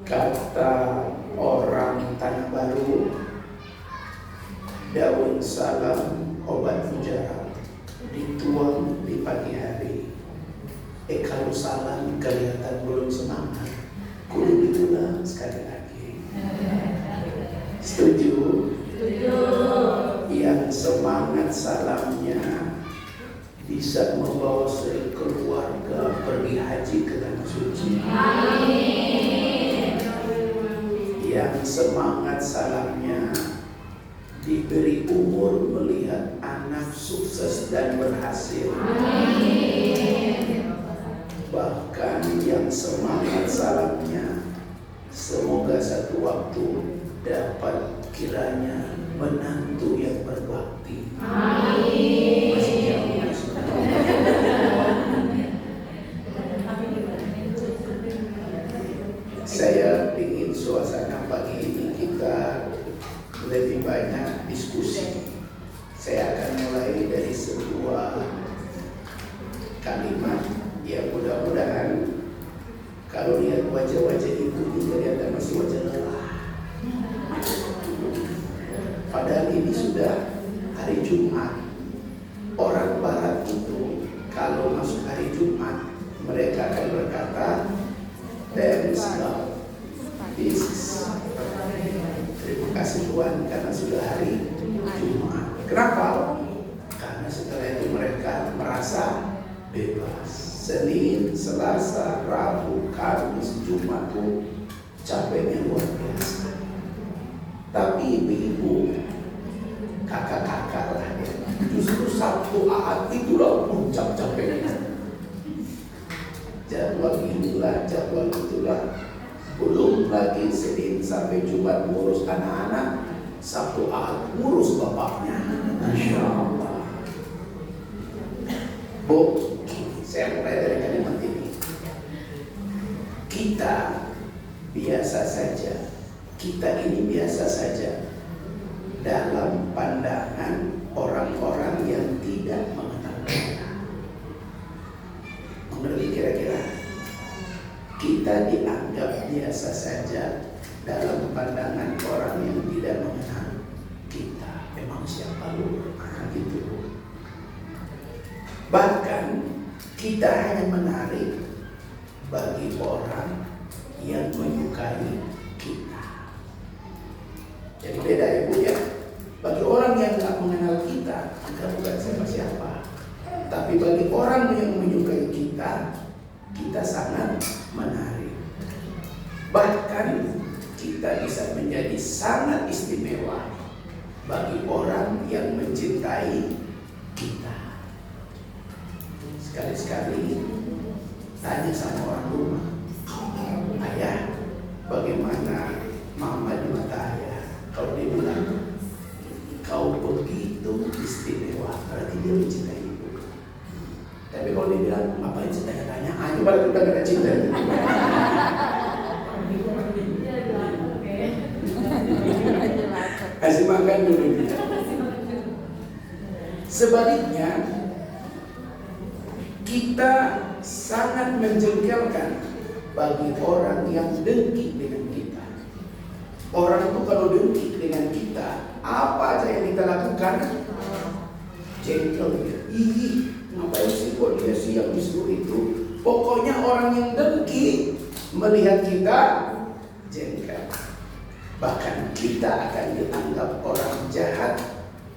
Kata orang Tanah Baru, daun salam obat mujarab, dituang di pagi hari. Kalau salam kelihatan belum semangat, kudu ditulang sekali lagi. Setuju? Setuju. Yang semangat salamnya bisa membawa sekeluarga pergi haji ke tanah suci. Amin. Yang semangat salamnya diberi umur melihat anak sukses dan berhasil. Amin. Bahkan yang semangat salamnya semoga satu waktu dapat kiranya menantu yang berbakti. Amin. Masih jauh, masih jauh. Saya ingin suasana pagi ini kita lebih banyak diskusi. Saya akan mulai dari sebuah kalimat yang mudah-mudahan kalau lihat wajah-wajah ibu ini kelihatan masih wajah lelah. Padahal ini sudah hari Jumat. Orang Barat itu kalau masuk hari Jumat mereka akan berkata, "Thanks God, this is." Terima kasih Tuhan karena sudah hari Jumat. Kenapa? Karena setelah itu mereka merasa bebas. Senin, Selasa, Rabu, Kamis, Jumat tuh capeknya luar biasa. Tapi ibu-ibu, kakak-kakak lah ya, justru Sabtu Ahad itulah puncak capeknya. Jadwal inilah, jadwal itulah. Belum lagi Senin sampai Jumat ngurus anak-anak, Sabtu Ahad ngurus bapaknya. Masya Allah. Bu, saya mulai dari kalimat ini. Kita biasa saja. Kita ini biasa saja dalam pandangan orang-orang yang tidak mengenal kita. Mengerti kira-kira? Kita dianggap biasa saja dalam pandangan orang yang tidak mengenal kita. Memang siapa lu? Gitu. Bahkan kita hanya menarik bagi orang yang menyukai kita. Jadi beda ya Bu ya. Bagi orang yang tak mengenal kita bukan siapa-siapa. Tapi bagi orang yang menyukai kita, kita sangat menarik. Bahkan kita bisa menjadi sangat istimewa bagi orang yang mencintai kita. Sekali-sekali tanya sama orang rumah, "Ayah, bagaimana mama di mata ayah?" Kalau dia bilang, "Kau begitu istimewa," berarti dia mencintai ibu. Tapi kalau dia bilang, "Ngapain sih tanya-tanya? Ayo balik udah gak ada cinta." Kasih makan dulu dia. Sebaliknya, kita sangat menjengkelkan bagi orang yang dengki dengan kita. Orang itu kalau dengki dengan kita, apa aja yang kita lakukan, jengkel dia. Ih, ngapain sih kok dia sih yang disuruh itu? Pokoknya orang yang dengki melihat kita jengkel. Bahkan kita akan dianggap orang jahat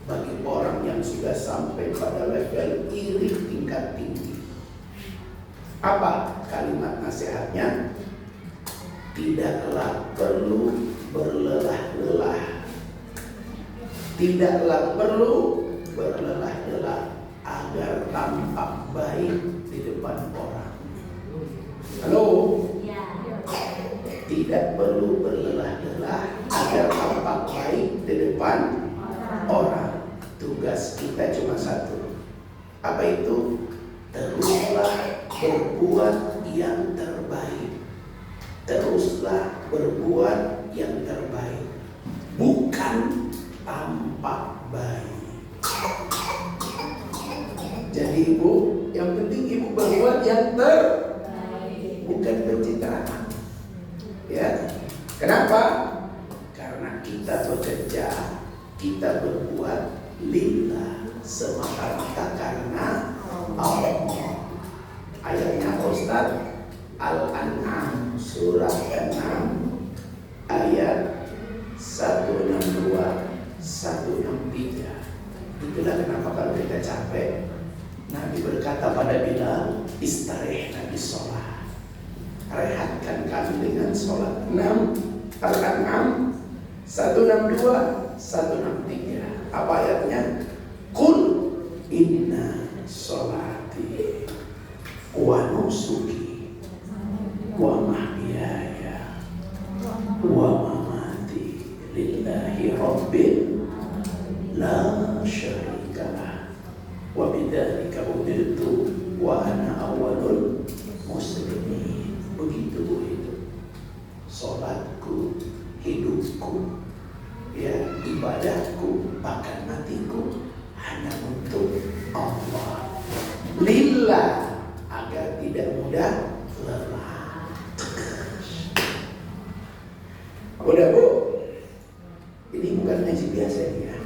bagi orang yang sudah sampai pada level iri tingkat tinggi. Apa kalimat nasihatnya? Tidaklah perlu berlelah-lelah. Tidaklah perlu berlelah-lelah agar tampak baik di depan orang. Halo? Tidak perlu berlelah-lelah agar tampak baik di depan orang. Tugas kita cuma satu. Apa itu? Teruslah berbuat yang terbaik. Teruslah berbuat yang terbaik. Bukan tampak baik. Jadi ibu, yang penting ibu berbuat yang terbaik. Bukan pencitraan. Ya, Kenapa? Karena kita bekerja, kita berbuat lillah, semata-mata karena Allah. Ayatnya Ustaz, Al-An'am surah 6 ayat 162 163. Itulah kenapa kalau kita capek, Nabi berkata pada Bilal, istarih Nabi sholat, rehatkan kami dengan sholat. 6 Al-An'am 162 163. Apa ayatnya? Qul inna sholati wa nusuki wa mahyaya wa mamati lillahi rabbil la syarikalah wa bidzalika umirtu wa ana awwalul muslimin. Begitu itu salatku, hidupku, ya, ibadahku, bahkan matiku hanya untuk Allah, lillah, agar tidak mudah lelah. Udah Bu, ini bukan ngaji biasa ya.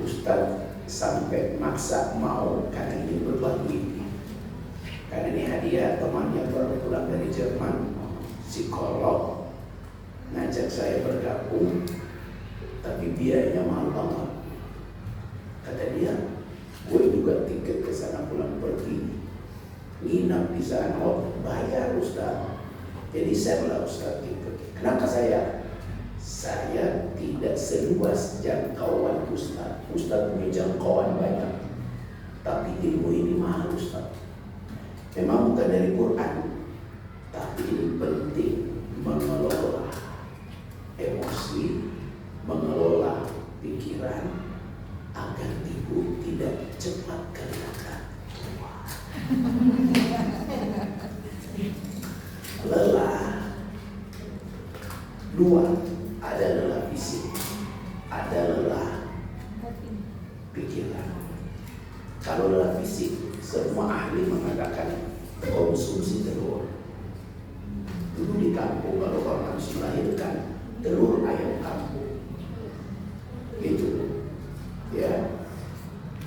Ustaz sampai maksa mau karena ini berbagi. Karena ini hadiah teman yang baru pulang dari Jerman, psikolog, ngajak saya bergabung, tapi biayanya mahal banget. Kata dia, gue juga tiket ke sana pulang pergi, nginap di sana, oh bayar Ustaz. Jadi saya bilang Ustaz gitu. Kenapa saya? Saya tidak seluas jangkauan Ustaz. Ustaz punya jangkauan banyak, tapi ilmu ini mahal Ustaz. Memang bukan dari Quran, tapi ini penting mengelola emosi, mengelola pikiran agar ibu tidak cepat kelihatan tua. Lelah dua, ada lelah fisik, ada lelah pikiran. Kalau lelah fisik, semua ahli mengatakan konsumsi telur. Dulu di kampung kalau orang harus melahirkan, telur ayam kampung gitu ya.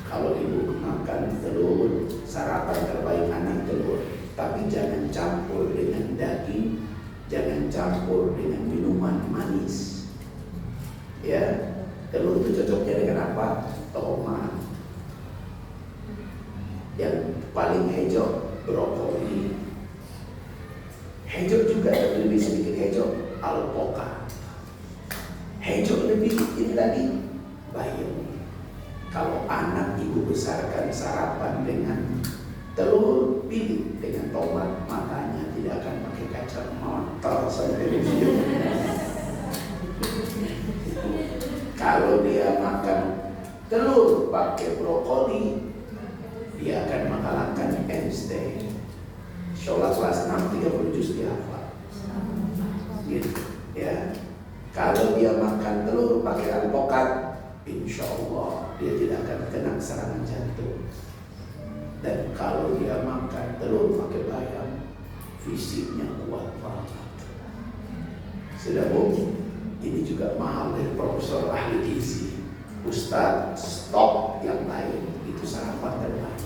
Kalau ibu makan telur, sarapan terbaik anak telur, tapi jangan campur dengan daging, jangan campur dengan minuman manis ya. Telur itu cocoknya dengan apa? Tomat. Yang paling hijau brokoli, hijau juga tapi lebih sedikit hijau alpokat, hijau lebih ini tadi bayam. Kalau anak ibu besarkan sarapan dengan telur, pilih dengan tomat, matanya tidak akan pakai kacamata sampai di sini. Kalau dia makan telur pakai brokoli, dia akan mengalahkan Einstein. Sholat kelas 6 30 juz dihafal. Gitu ya. Kalau dia makan telur pakai alpokat, insya Allah dia tidak akan kena serangan jantung. Dan kalau dia makan telur pakai bayam, fisiknya kuat banget. Sudah Bu, ini juga mahal dari profesor ahli gizi. Ustaz, stop yang lain, itu sarapan terbaik.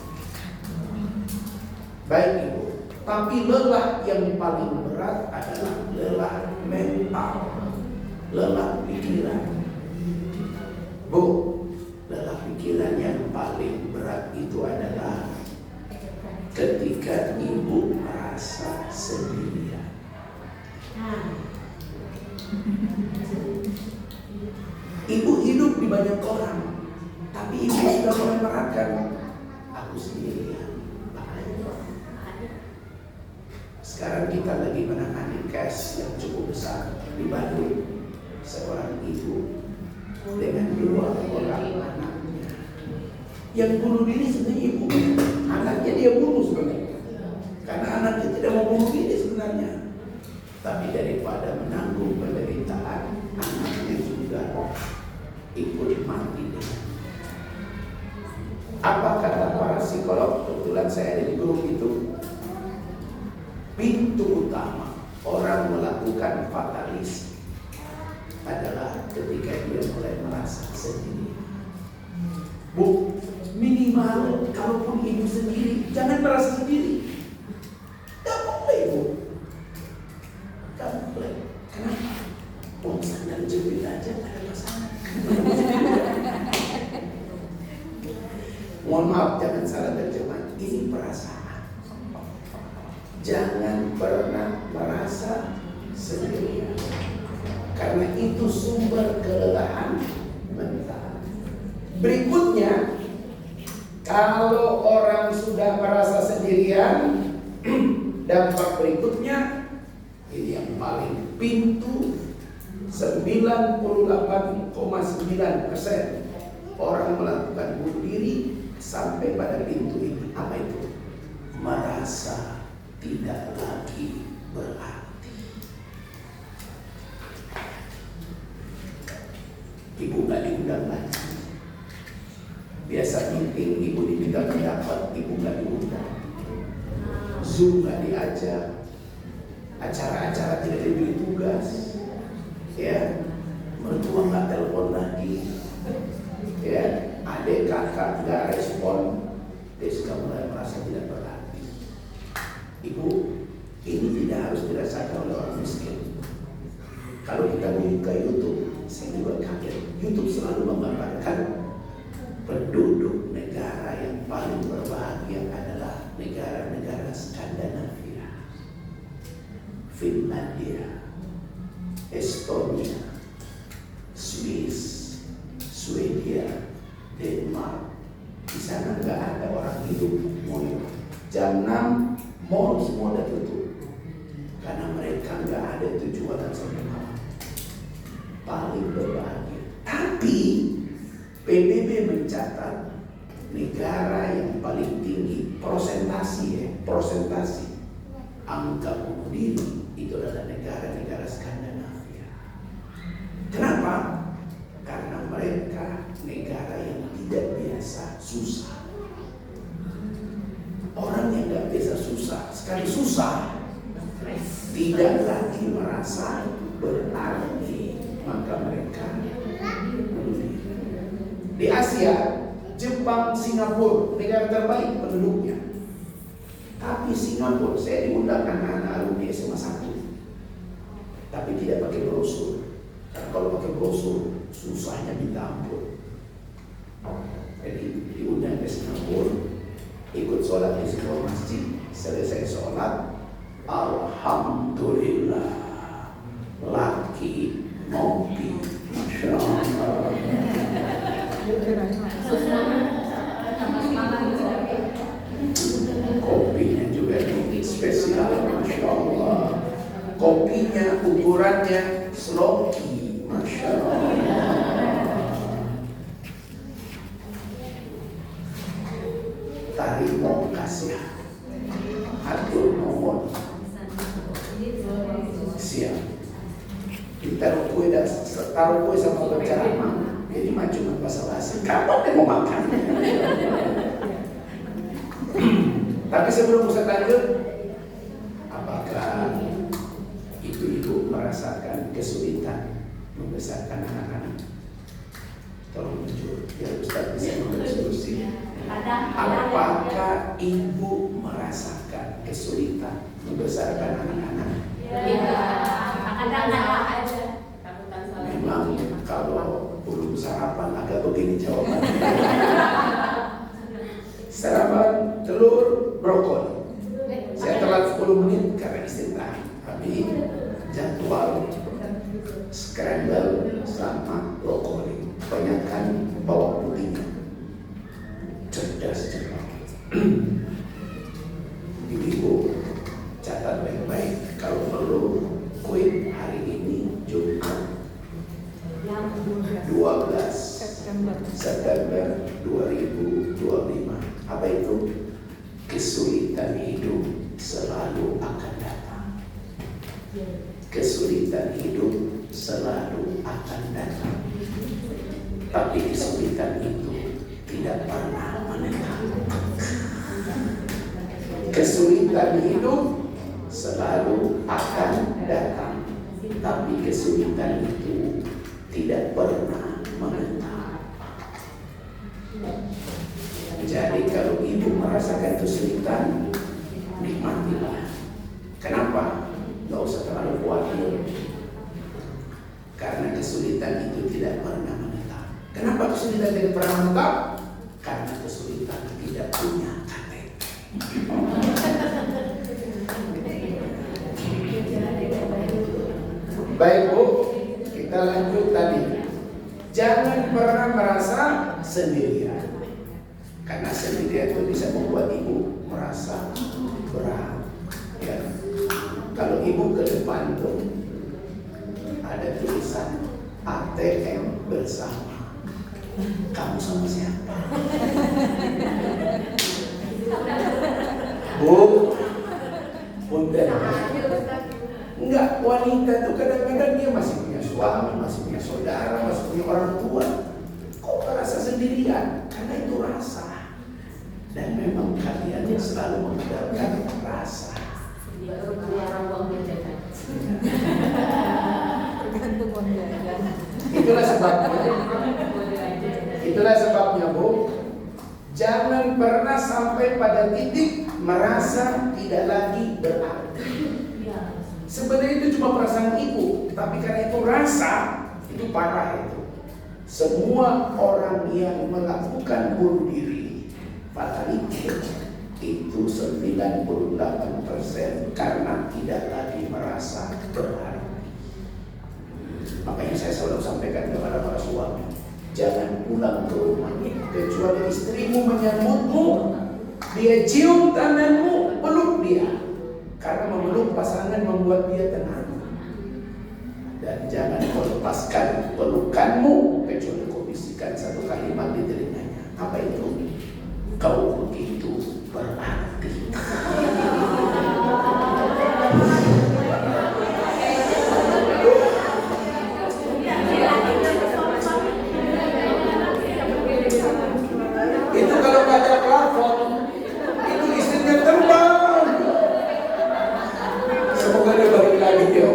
Baik Ibu, tapi lelah yang paling berat adalah lelah mental, lelah pikiran. Bu, lelah pikiran yang paling berat itu adalah ketika ibu merasa sendirian. Ibu hidup di banyak orang, tapi ibu sudah mulai merasakan, aku sendirian. Sekarang kita lagi menangani case yang cukup besar di Bandung. Seorang ibu dengan 2 orang anaknya yang bunuh diri sebenarnya ibu. Anaknya dia bunuh sebenarnya, karena anaknya tidak mau bunuh diri sebenarnya. Tapi daripada menanggung penderitaan, anaknya juga ikut mati dengan. Apa kata para psikolog? Kebetulan saya ada di grup itu. Pintu utama orang melakukan fatalis adalah ketika dia mulai merasa sendiri. Bu, minimal kalaupun ibu sendiri, jangan merasa sendiri. Gak boleh, Bu. Gak boleh. Kenapa? Wong sandal jepit aja ada pasangan. Mohon maaf, jangan salah terjemah. Ini perasaan. Jangan pernah merasa sendirian, karena itu sumber kelelahan mental. Berikutnya, kalau orang sudah merasa sendirian, dampak berikutnya ini yang paling pintu 98,9% orang melakukan bunuh diri sampai pada pintu ini. Apa itu? Merasa tidak lagi berarti. Ibu gak diundang lagi. Biasa meeting ibu diminta pendapat, ibu gak diundang. Zoom gak diajak. Acara-acara tidak diberi tugas. Ya, mertua gak telepon lagi. Ya, adik kakak gak respon. Dia sudah mulai merasa tidak berarti. Ibu, ini tidak harus dirasakan oleh orang miskin. Kalau kita buka YouTube, saya juga kaget. YouTube selalu menggambarkan penduduk negara yang paling berbahagia adalah negara-negara Skandinavia, Finlandia, Estonia, Swiss, Swedia, Denmark. Di sana nggak ada orang hidup mulai jam 6 mall semua udah tutup karena mereka nggak ada tujuan sampai malam. Paling berbahagia. Tapi PBB mencatat negara yang paling tinggi persentase angka bunuh diri itu adalah negara-negara Skandinavia. Kenapa? Karena mereka negara yang tidak biasa susah. Orang yang tidak biasa susah, sekali susah tidak lagi merasa berarti, maka mereka bunuh diri. Di Asia, Jepang, Singapura negara terbaik penduduknya. Tapi Singapura, saya diundang anak-anak alumni SMA 1, tapi tidak pakai brosur. Karena kalau pakai brosur susahnya minta ampun. Jadi diundang ke Singapura, ikut sholat di sebuah masjid. Selesai sholat, alhamdulillah, laki ngopi, masya Allah. Kopinya juga spesial, masya Allah. Kopinya ukurannya sloki, masya Allah. Tari mongkas ya, atur mohon siap. Taruh kue sama berceramah, jadi maju dengan bahasa basi. Kapan dia mau makan? Tapi sebelum Ustaz lanjut, apakah ibu-ibu merasakan kesulitan membesarkan anak-anak? Tolong jujur, biar Ustaz bisa memberi solusi. Apakah ibu merasakan kesulitan membesarkan anak-anak? Memang kalau belum sarapan agak begini jawabannya. Sarapan telur brokoli. Saya telat 10 menit karena istirahat. Tapi jadwal scramble sama brokoli. Banyakkan bawang putihnya. Cerdas cermat. Ibu catat baik-baik. Kalau perlu kue hari ini Jumat 12 September 2025. Apa itu? Kesulitan hidup selalu akan datang. Kesulitan hidup selalu akan datang. Tapi kesulitan itu tidak pernah menetap. Kesulitan hidup selalu akan datang. Tapi kesulitan itu tidak pernah menetap. Jadi kalau ibu merasakan kesulitan, nikmatilah. Kenapa? Gak usah terlalu khawatir. Karena kesulitan itu tidak pernah menetap. Kenapa kesulitan tidak pernah menetap? Karena kesulitan tidak punya KTP. Baik Bu, kita lanjut tadi. Jangan pernah merasa sendirian. Karena sendirian itu bisa membuat ibu merasa berat. Ya. Kalau ibu ke depan tuh ada tulisan ATM bersama. Kamu sama siapa? Bu, punten. Enggak, wanita itu kadang-kadang dia masih punya suami, masih punya saudara, masih punya orang tua. Kok merasa sendirian? Karena itu rasa. Dan memang kalian yang selalu mengandalkan rasa. Itulah sebabnya. Itulah sebabnya Bu, jangan pernah sampai pada titik merasa tidak lagi berarti. Sebenarnya itu cuma perasaan ibu, tapi karena itu rasa, itu parah itu. Semua orang yang melakukan bunuh diri, fatality, itu 98% karena tidak lagi merasa berarti. Makanya saya selalu sampaikan kepada para suami, jangan pulang ke rumah kecuali istrimu menyambutmu, dia cium tanganmu, peluk dia. Karena memeluk pasangan membuat dia tenang. Dan jangan kau lepaskan pelukanmu kecuali kau bisikan satu kalimat di telinganya. Apa itu? Kau begitu berarti. Itu kalau baca plafon, itu istrinya terbang. Semoga dia balik lagi dia.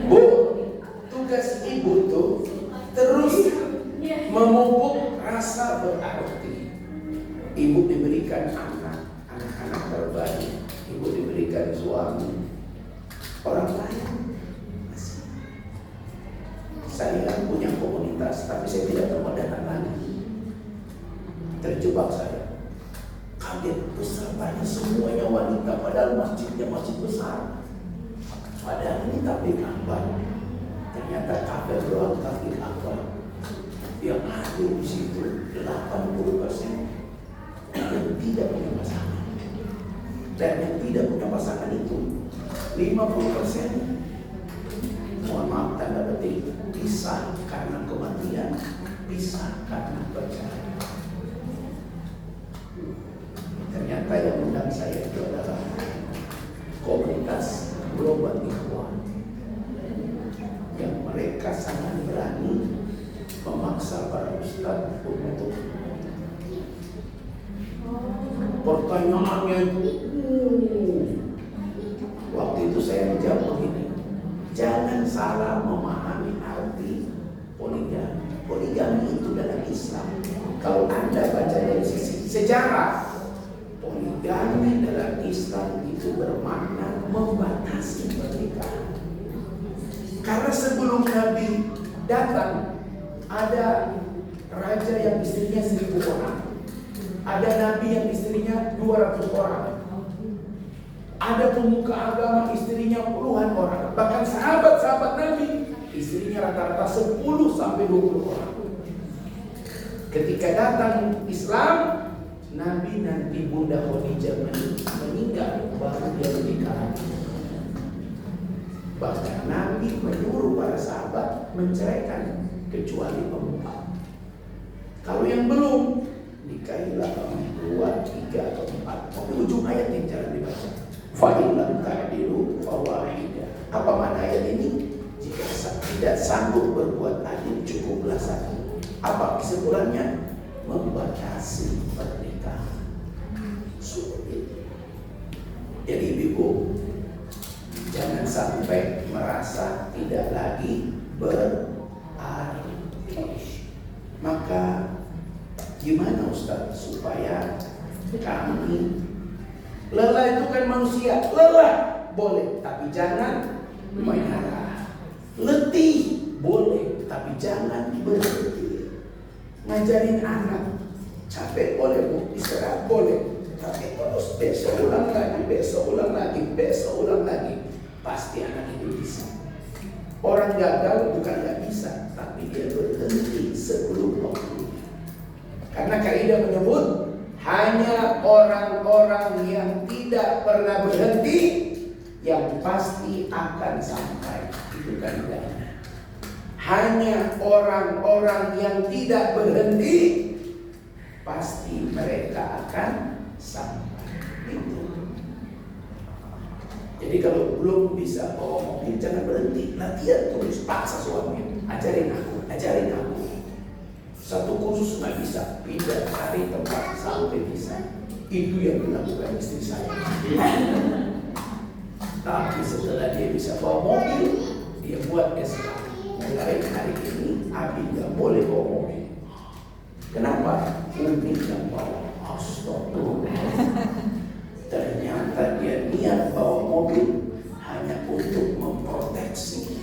Bu, tugas ibu tuh terus memupuk rasa berarti. Ibu diberikan anak-anak terbaik. Ibu diberikan suami, orang lain. Saya punya komunitas, tapi saya tidak pernah datang lagi. Terjebak saya. Kaget besar banyak semuanya wanita, padahal masjidnya masjid besar. Padahal ini tabligh akbar. Ternyata kafir doang tabligh akbar. Yang hadir di situ 80% yang tidak punya pasangan. Dan yang tidak punya pasangan itu 50%. Mohon maaf tanda petik, pisah karena kematian, pisah karena perceraian. Ternyata yang undang saya itu adalah komunitas Global Ikhwan yang mereka sangat berani memaksa para ustadz untuk pertanyaannya itu. Waktu itu saya menjawab begini, jangan salah memahami arti poligami. Poligami itu dalam Islam, kalau Anda baca dari sisi sejarah, poligami dalam Islam itu bermakna membatasi pernikahan. Karena sebelum Nabi datang, ada raja yang istrinya 1000 orang, ada nabi yang istrinya 200 orang, ada pemuka agama istrinya puluhan orang, bahkan sahabat-sahabat Nabi istrinya rata-rata 10 sampai 20 orang. Ketika datang Islam, Nabi nanti Bunda Khadijah meninggal, baru dia menikah. Bahkan Nabi menyuruh para sahabat menceraikan kecuali pemuka. Kalau yang belum, nikahilah 2, 3 atau 4. Tapi ujung ayat yang jangan dibaca. Fa'in lam ta'dilu fawahidah. Apa makna ayat ini? Jika tidak sanggup berbuat adil, cukuplah satu. Apa kesimpulannya? Membatasi pernikahan. Sulit. Jadi ibu, sampai merasa tidak lagi berarti. Maka gimana Ustaz supaya kami lelah? Itu kan manusia, lelah boleh tapi jangan menyerah. Letih boleh tapi jangan berhenti. Ngajarin anak capek boleh Bu, istirahat boleh, tapi terus besok ulang lagi, besok ulang lagi, besok ulang lagi. Pasti anak itu bisa. Orang gagal bukan gak bisa, tapi dia berhenti sebelum waktunya. Karena kaidah menyebut hanya orang-orang yang tidak pernah berhenti yang pasti akan sampai. Itu kaidahnya. Hanya orang-orang yang tidak berhenti pasti mereka akan sampai. Itu. Jadi kalau belum bisa bawa mobil jangan berhenti, latihan terus, paksa suami, ajarin aku. Satu kursus nggak bisa, pindah cari tempat sampai bisa. Itu yang dilakukan istri saya. Tapi setelah dia bisa bawa mobil, dia buat SK. Mulai hari ini Abi nggak boleh bawa mobil. Kenapa? Umi yang bawa. Astagfirullah. Ternyata dia niat bawa mobil hanya untuk memproteksi.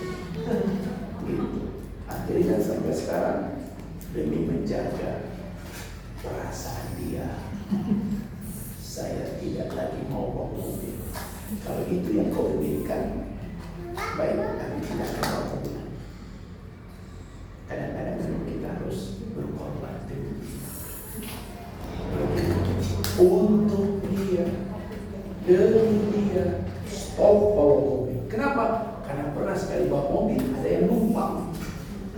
Gitu. Akhirnya sampai sekarang demi menjaga perasaan dia, saya tidak lagi mau bawa mobil. Kalau itu yang kau inginkan, baik, kami tidak akan bawa mobil. Kadang-kadang kita harus berkorban untuk dia. Demi dia stop bawa mobil. Kenapa? Karena pernah sekali bawa mobil ada yang numpang.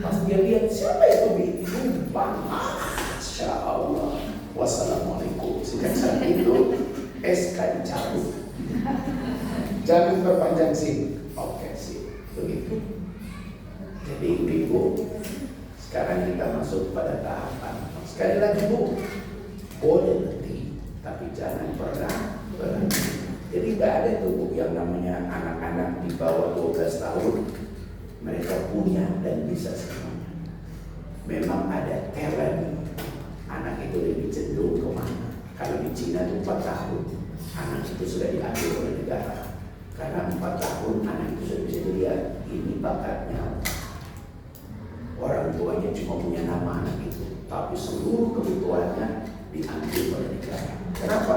Pas dia lihat siapa itu numpang, Masya Allah, wassalamualaikum. Sejak saat itu SK dicabut. Jangan perpanjang SIM. Oke sih, begitu. Jadi ibu, sekarang kita masuk pada tahapan. Sekali lagi Bu, boleh letih, tapi jangan pernah berhenti. Jadi nggak ada tuh yang namanya anak-anak di bawah 12 tahun mereka punya dan bisa semuanya. Memang ada talent. Anak itu lebih cenderung kemana? Kalau di Cina itu 4 tahun anak itu sudah diambil oleh negara. Karena 4 tahun anak itu sudah bisa dilihat ini bakatnya. Orang tuanya cuma punya nama anak itu, tapi seluruh kebutuhannya diambil oleh negara. Kenapa?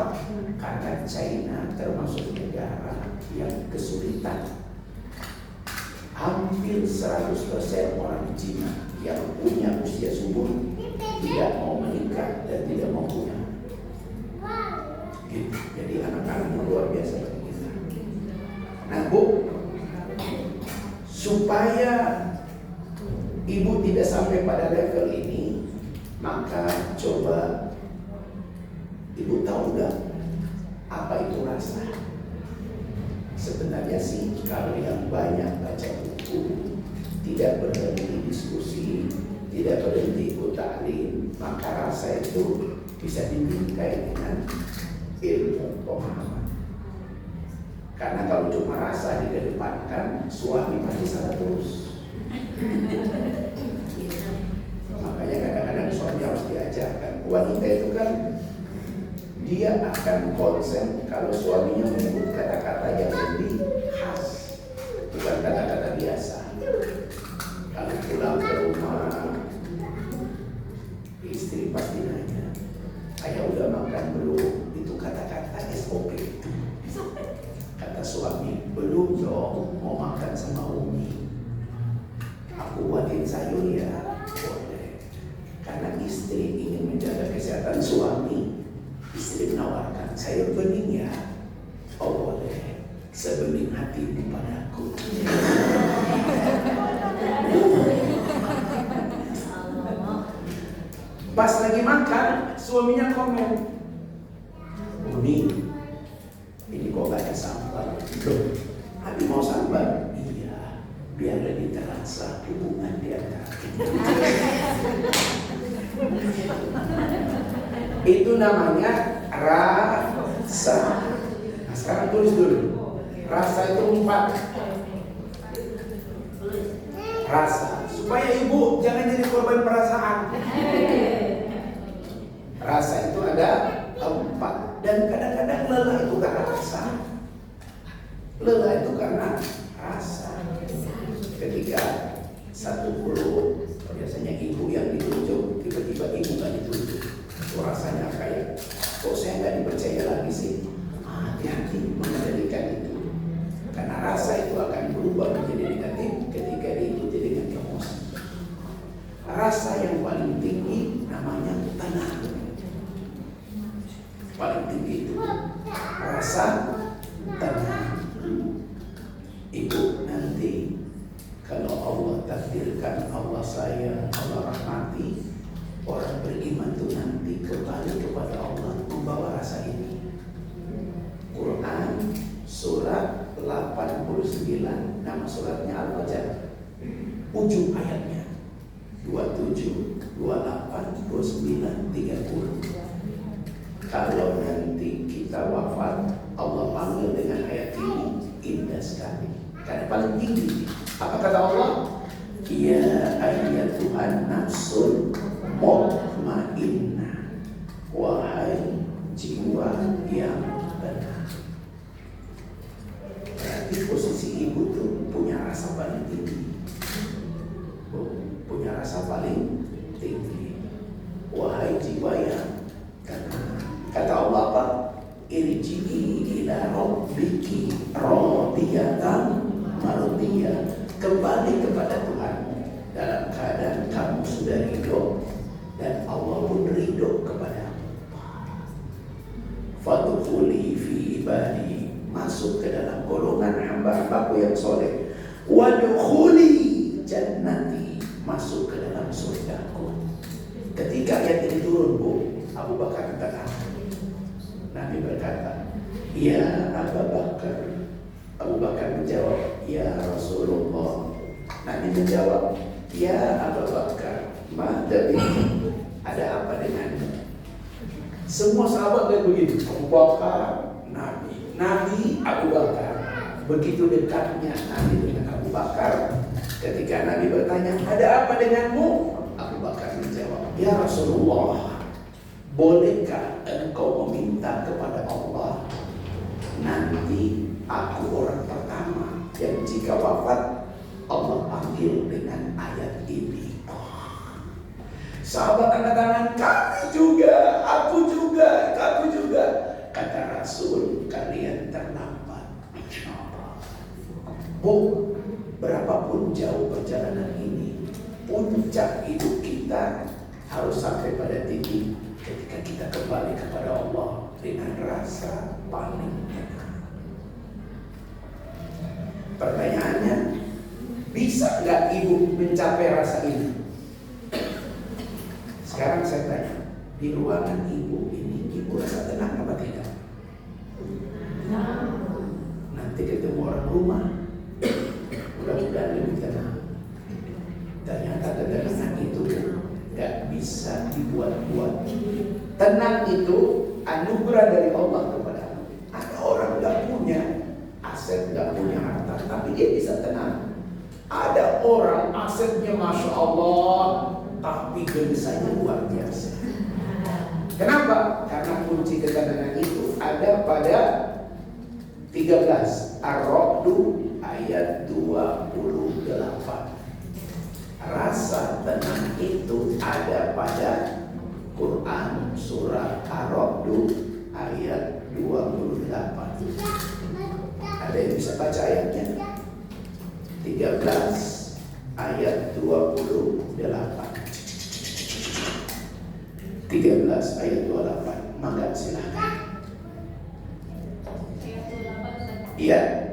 Karena China termasuk negara yang kesulitan. Hampir 100% orang di Cina yang punya usia subur tidak mau menikah dan tidak mau punya. Gitu. Jadi anak-anak luar biasa bagi kita. Nah Bu, supaya ibu tidak sampai pada level ini, maka coba ibu tahu nggak apa itu rasa? Sebenarnya sih kalau yang banyak baca buku, tidak berhenti diskusi, tidak berhenti ikut taklim, maka rasa itu bisa dibingkai dengan ilmu pemahaman. Karena kalau cuma rasa dikedepankan, suami pasti salah terus. Makanya kadang-kadang suami harus diajarkan. Wanita itu kan dia akan konsen kalau suaminya menyebut kata-kata yang lebih khas, bukan kata-kata biasa. Kalau pulang ke rumah, istri pasti nanya, "Ayah udah makan belum?" Itu kata-kata SOP. Kata suami, "Belum dong, mau makan sama Umi." "Aku buatin sayur ya." Boleh. Karena istri ingin menjaga kesehatan suami, istri menawarkan, "Sayur bening ya." "Oh boleh, sebening hatimu padaku." Pas lagi makan, suaminya komen, "Umi, ini kok gak ada sambal?" "Loh, Abi mau sambal?" "Iya, biar lebih terasa hubungan di antara kita." Itu namanya rasa. Nah sekarang tulis dulu. Rasa itu 4. Rasa, supaya ibu jangan jadi korban perasaan. Rasa itu ada 4. Dan kadang-kadang lelah itu karena rasa. Lelah itu karena rasa. Ketika satu guru, biasanya ibu yang ditunjuk, tiba-tiba ibu gak ditunjuk, itu rasanya kayak, kok saya gak dipercaya lagi sih. Hati-hati mengendalikan itu, karena rasa itu akan berubah menjadi negatif ketika diikuti dengan emosi. Rasa yang paling tinggi namanya tenang. Paling tinggi itu rasa tenang. Ibu nanti kalau Allah takdirkan, Allah sayang, Allah rahmati, orang beriman itu nanti kembali kepada Allah membawa rasa ini. Quran surat 89, nama suratnya Al-Fajr, ujung ayatnya 27, 28, 29, 30. Kalau nanti kita wafat, Allah panggil dengan ayat ini, indah sekali karena paling tinggi. Apa kata Allah? Ya ayyatuhan nafsul mutmainnah, wahai jiwa yang benar. Berarti posisi ibu tuh punya rasa paling tinggi. Punya rasa paling tinggi. Wahai jiwa yang benar. Kata Allah apa? Irji'i ila rabbiki radiyatan mardiyah. Kembali kepada Tuhanmu dalam keadaan kamu sudah ridho dan Allah pun ridho kepadamu. Fadkhuli fi ibadi, masuk ke dalam golongan hamba-hambaku yang soleh. Wadkhuli jannati, masuk ke dalam surgaku. Ketika ayat ini turun, Bu, Abu Bakar tenang. Nabi berkata, ya Abu Bakar. Abu Bakar menjawab, ya Rasulullah. Nabi menjawab, ya Abu Bakar, ma'adabi, ada apa denganmu? Semua sahabat kayak begitu. Abu Bakar, Nabi, Nabi, Abu Bakar. Begitu dekatnya Nabi dengan Abu Bakar. Ketika Nabi bertanya, ada apa denganmu? Abu Bakar menjawab, ya Rasulullah, bolehkah engkau meminta kepada Allah nanti aku orang pertama yang jika wafat Allah panggil dengan ayat ini. Sahabat tanda tangan, kami juga, aku juga, kamu juga. Kata Rasul, kalian terlambat. Bu, berapapun jauh perjalanan ini, puncak hidup kita harus sampai pada titik ketika kita kembali kepada Allah dengan rasa paling enak. Pertanyaannya, bisa nggak ibu mencapai rasa ini? Sekarang saya tanya, di ruangan ibu ini, ibu rasa tenang apa tidak? Nanti ketemu orang rumah, mudah-mudahan lebih tenang. Ternyata ketenangan itu nggak bisa dibuat-buat. Tenang itu anugerah dari Allah kepadamu. Ada orang nggak punya aset, nggak punya harta, tapi dia bisa tenang. Ada orang asetnya Masya Allah, tapi gelisahnya luar biasa. Kenapa? Karena kunci ketenangan itu ada pada 13 Ar-Ra'd ayat 28. Rasa tenang itu ada pada Quran surat Ar-Ra'd ayat 28. Ada yang bisa baca ayatnya? 13 ayat 28. 13 ayat 28. Maka silakan. Iya.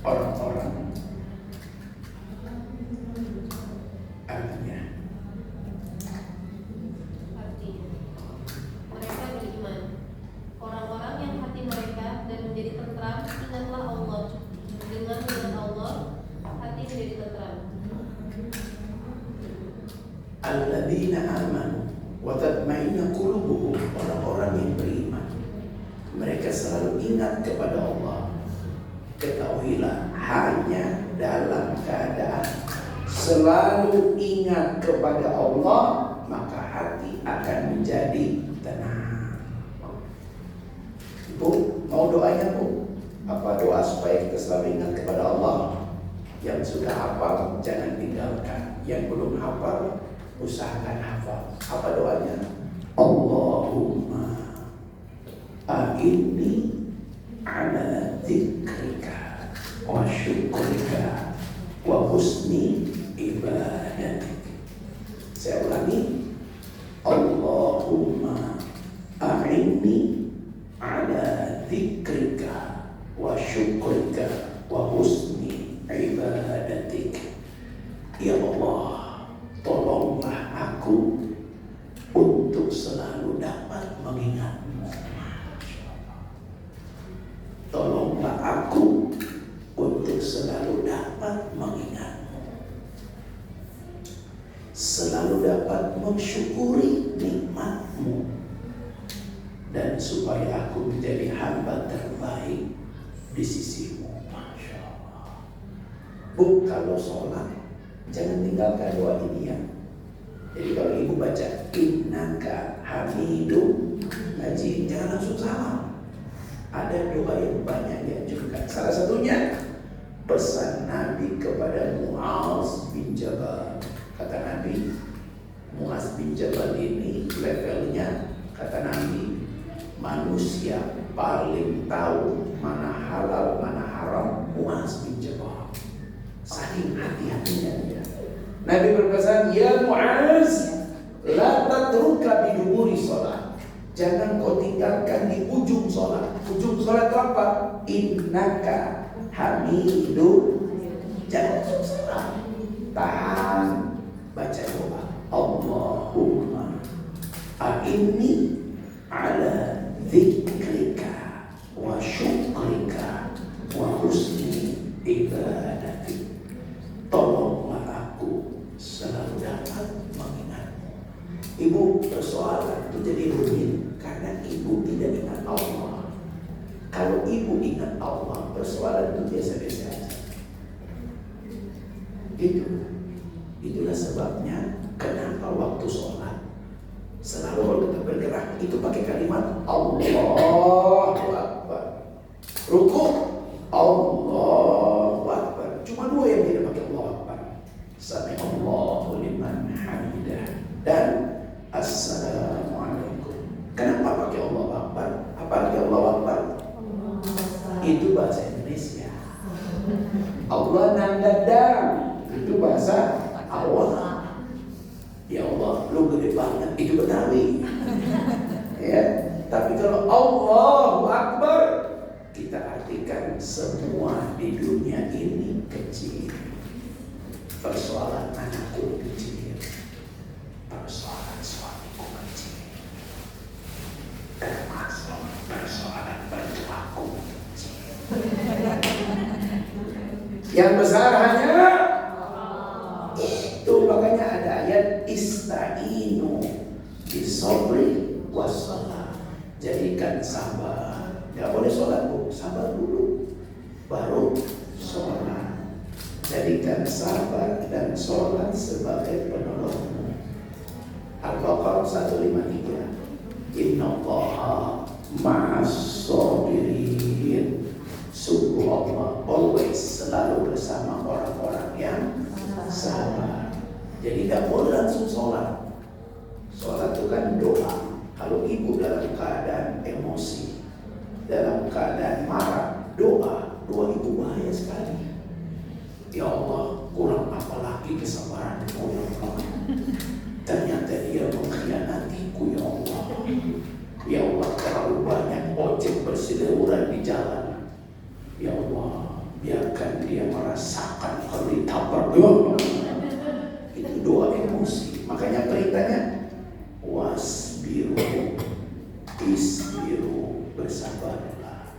Orang-orang artinya mereka beriman, orang-orang yang hati mereka dan menjadi tentram, ingatlah alladzina amanu wa tatma'innu qulubuhum, orang-orang yang beriman. Mereka selalu ingat kepada Allah. Ketahuilah, hanya dalam keadaan selalu ingat kepada Allah, maka hati akan menjadi tenang. Ibu, mau doanya Bu? Apa doa supaya kita selalu ingat kepada Allah? Yang sudah hafal jangan tinggalkan, yang belum hafal usahakan hafal. Apa doanya? Allahumma a'inni ala dzikrika wa syukrika wa husni ibadatik. Saya ulangi. Allahumma a'inni ala dzikrika wa syukrika wa husni ibadatik. Ya Allah, tolonglah aku untuk selalu dapat mengingat-Mu. Tolonglah aku untuk selalu dapat mengingat-Mu, selalu dapat mensyukuri nikmat-Mu, dan supaya aku menjadi hamba terbaik di sisi-Mu. Masya Allah. Bu, kalau sholat jangan tinggalkan doa ini ya. Jadi kalau ibu baca innaka hamidum majid, jangan langsung salam. Ada doa yang banyak dianjurkan. Salah satunya pesan Nabi kepada Muaz bin Jabal. Kata Nabi, Muaz bin Jabal ini levelnya, kata Nabi, manusia paling tahu mana halal mana haram, Muaz bin Jabal. Saking hati-hatinya dia. Nabi berpesan, ya Muaz, la tatruka biduburi sholat. Jangan kau tinggalkan di ujung sholat. Ujung sholat itu apa? Innaka hamidun. Jangan ujung sholat. Tahan. Baca doa. Allahumma a'inni ala dzikrika wa syukrika wa husni ibadatik. Tolonglah aku selalu dapat mengingat-Mu. Ibu, persoalan itu jadi rumit karena ibu tidak ingat Allah. Kalau ibu ingat Allah, persoalan itu biasa-biasa aja. Itulah sebabnya kenapa waktu sholat selalu kalau kita bergerak itu pakai kalimat Allahu Akbar. Ruku Allahu Akbar. Cuma dua yang tidak pakai Allahu Akbar. Sami Allahu liman hamidah dan Assalamualaikum. Kenapa pakai Allahu Akbar? Apa arti Allahu Akbar? Itu bahasa Indonesia. Allah nandadam. Itu bahasa Allah. Ya Allah, lu gede banget. Itu Betawi. Ya, tapi kalau Allahu Akbar, kita artikan semua di dunia ini kecil. Persoalan anakku kecil, persoalan suamiku kecil, termasuk persoalan bertuaku kecil. Yang besar hanya itu. Makanya ada ayat ista'inu bisobri wassalah. Jadikan sabar. Gak boleh sholat Bu, sabar dulu baru sholat. Jadikan sabar dan sholat sebagai penolongmu. Al-Baqarah 153. Innallaha ma'as sabirin. Sungguh Allah always selalu bersama orang-orang yang sabar. Jadi gak boleh langsung sholat. Sholat itu kan doa. Kalau ibu dalam keadaan emosi, dalam keadaan marah, doa ibu bahaya sekali. Ya Allah, kurang apa lagi kesabaranku ya Allah. Ternyata dia mengkhianatiku ya Allah. Ya Allah, terlalu banyak ojek berseliweran di jalan. Ya Allah, biarkan dia merasakan kalau ditabrak. Itu doa emosi. Makanya perintahnya wasbiru, isbiru, bersabarlah.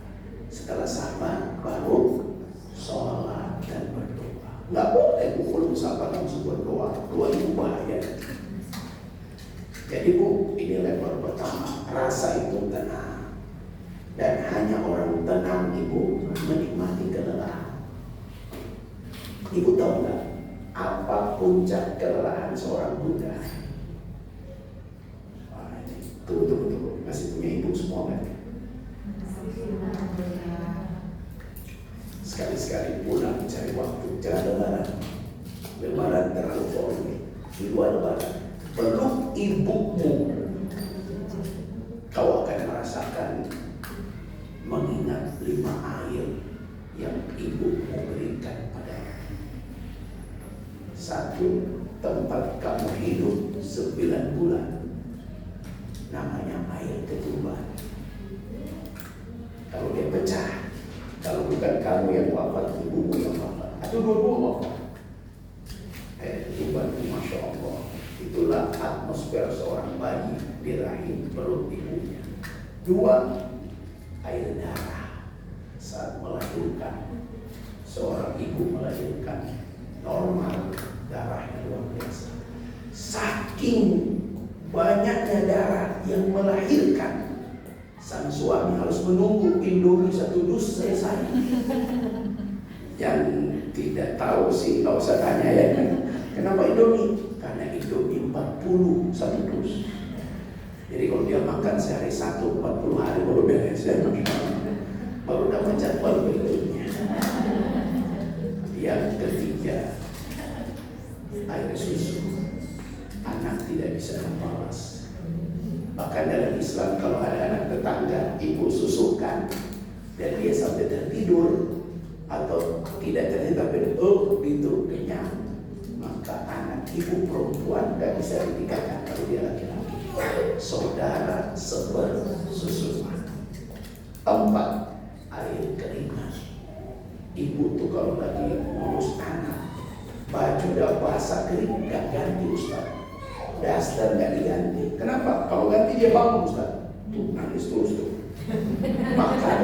Setelah sabar baru sholat dan berdoa. Nggak boleh belum sabar langsung berdoa. Doa itu bahaya. Jadi Bu, ini level pertama. Rasa itu tenang. Dan hanya orang tenang Ibu menikmati kelelahan. Ibu tahu nggak apa puncak kelelahan seorang Buddha? Tunggu. Masih punya Ibu semua kan? Sekali-sekali pulang cari waktu. Jangan lebaran. Lebaran terlalu boring. Di luar lebaran, peluk ibumu. Kau akan merasakan mengingat 5 air yang ibumu berikan padamu. 1, tempat kamu hidup 9 bulan, namanya air ketuban. Kalau dia pecah, kalau bukan kamu yang wafat, ibumu yang wafat, atau dua-dua wafat. Ketuban, Masya Allah, itulah atmosfer seorang bayi di rahim perut ibunya. 2, air darah saat melahirkan. Seorang ibu melahirkan normal, darahnya luar biasa. Saking banyaknya darah yang melahirkan, sang suami harus menunggu Indomie 1 dus selesai. Yang tidak tahu sih nggak usah tanya ya. Kenapa Indomie? Karena Indomie 40 1 dus. Jadi kalau dia makan sehari 1, 40 hari baru beres ya. Baru dapat jadwal berikutnya. Yang ketiga, air susu. Anak tidak bisa membalas. Bahkan dalam Islam kalau ada anak tetangga, ibu susukan dan dia sampai tertidur atau tidak ternyata itu kenyang, maka anak ibu perempuan tidak bisa dinikahkan kalau dia laki-laki. Saudara sebersusuan. 4, air keringat. Ibu tuh kalau lagi ngurus anak, baju udah basah kering, gak ganti Ustaz. Daster gak diganti. Kenapa? Kalau ganti dia bangun Ustaz. Tuh nangis terus tuh. Makan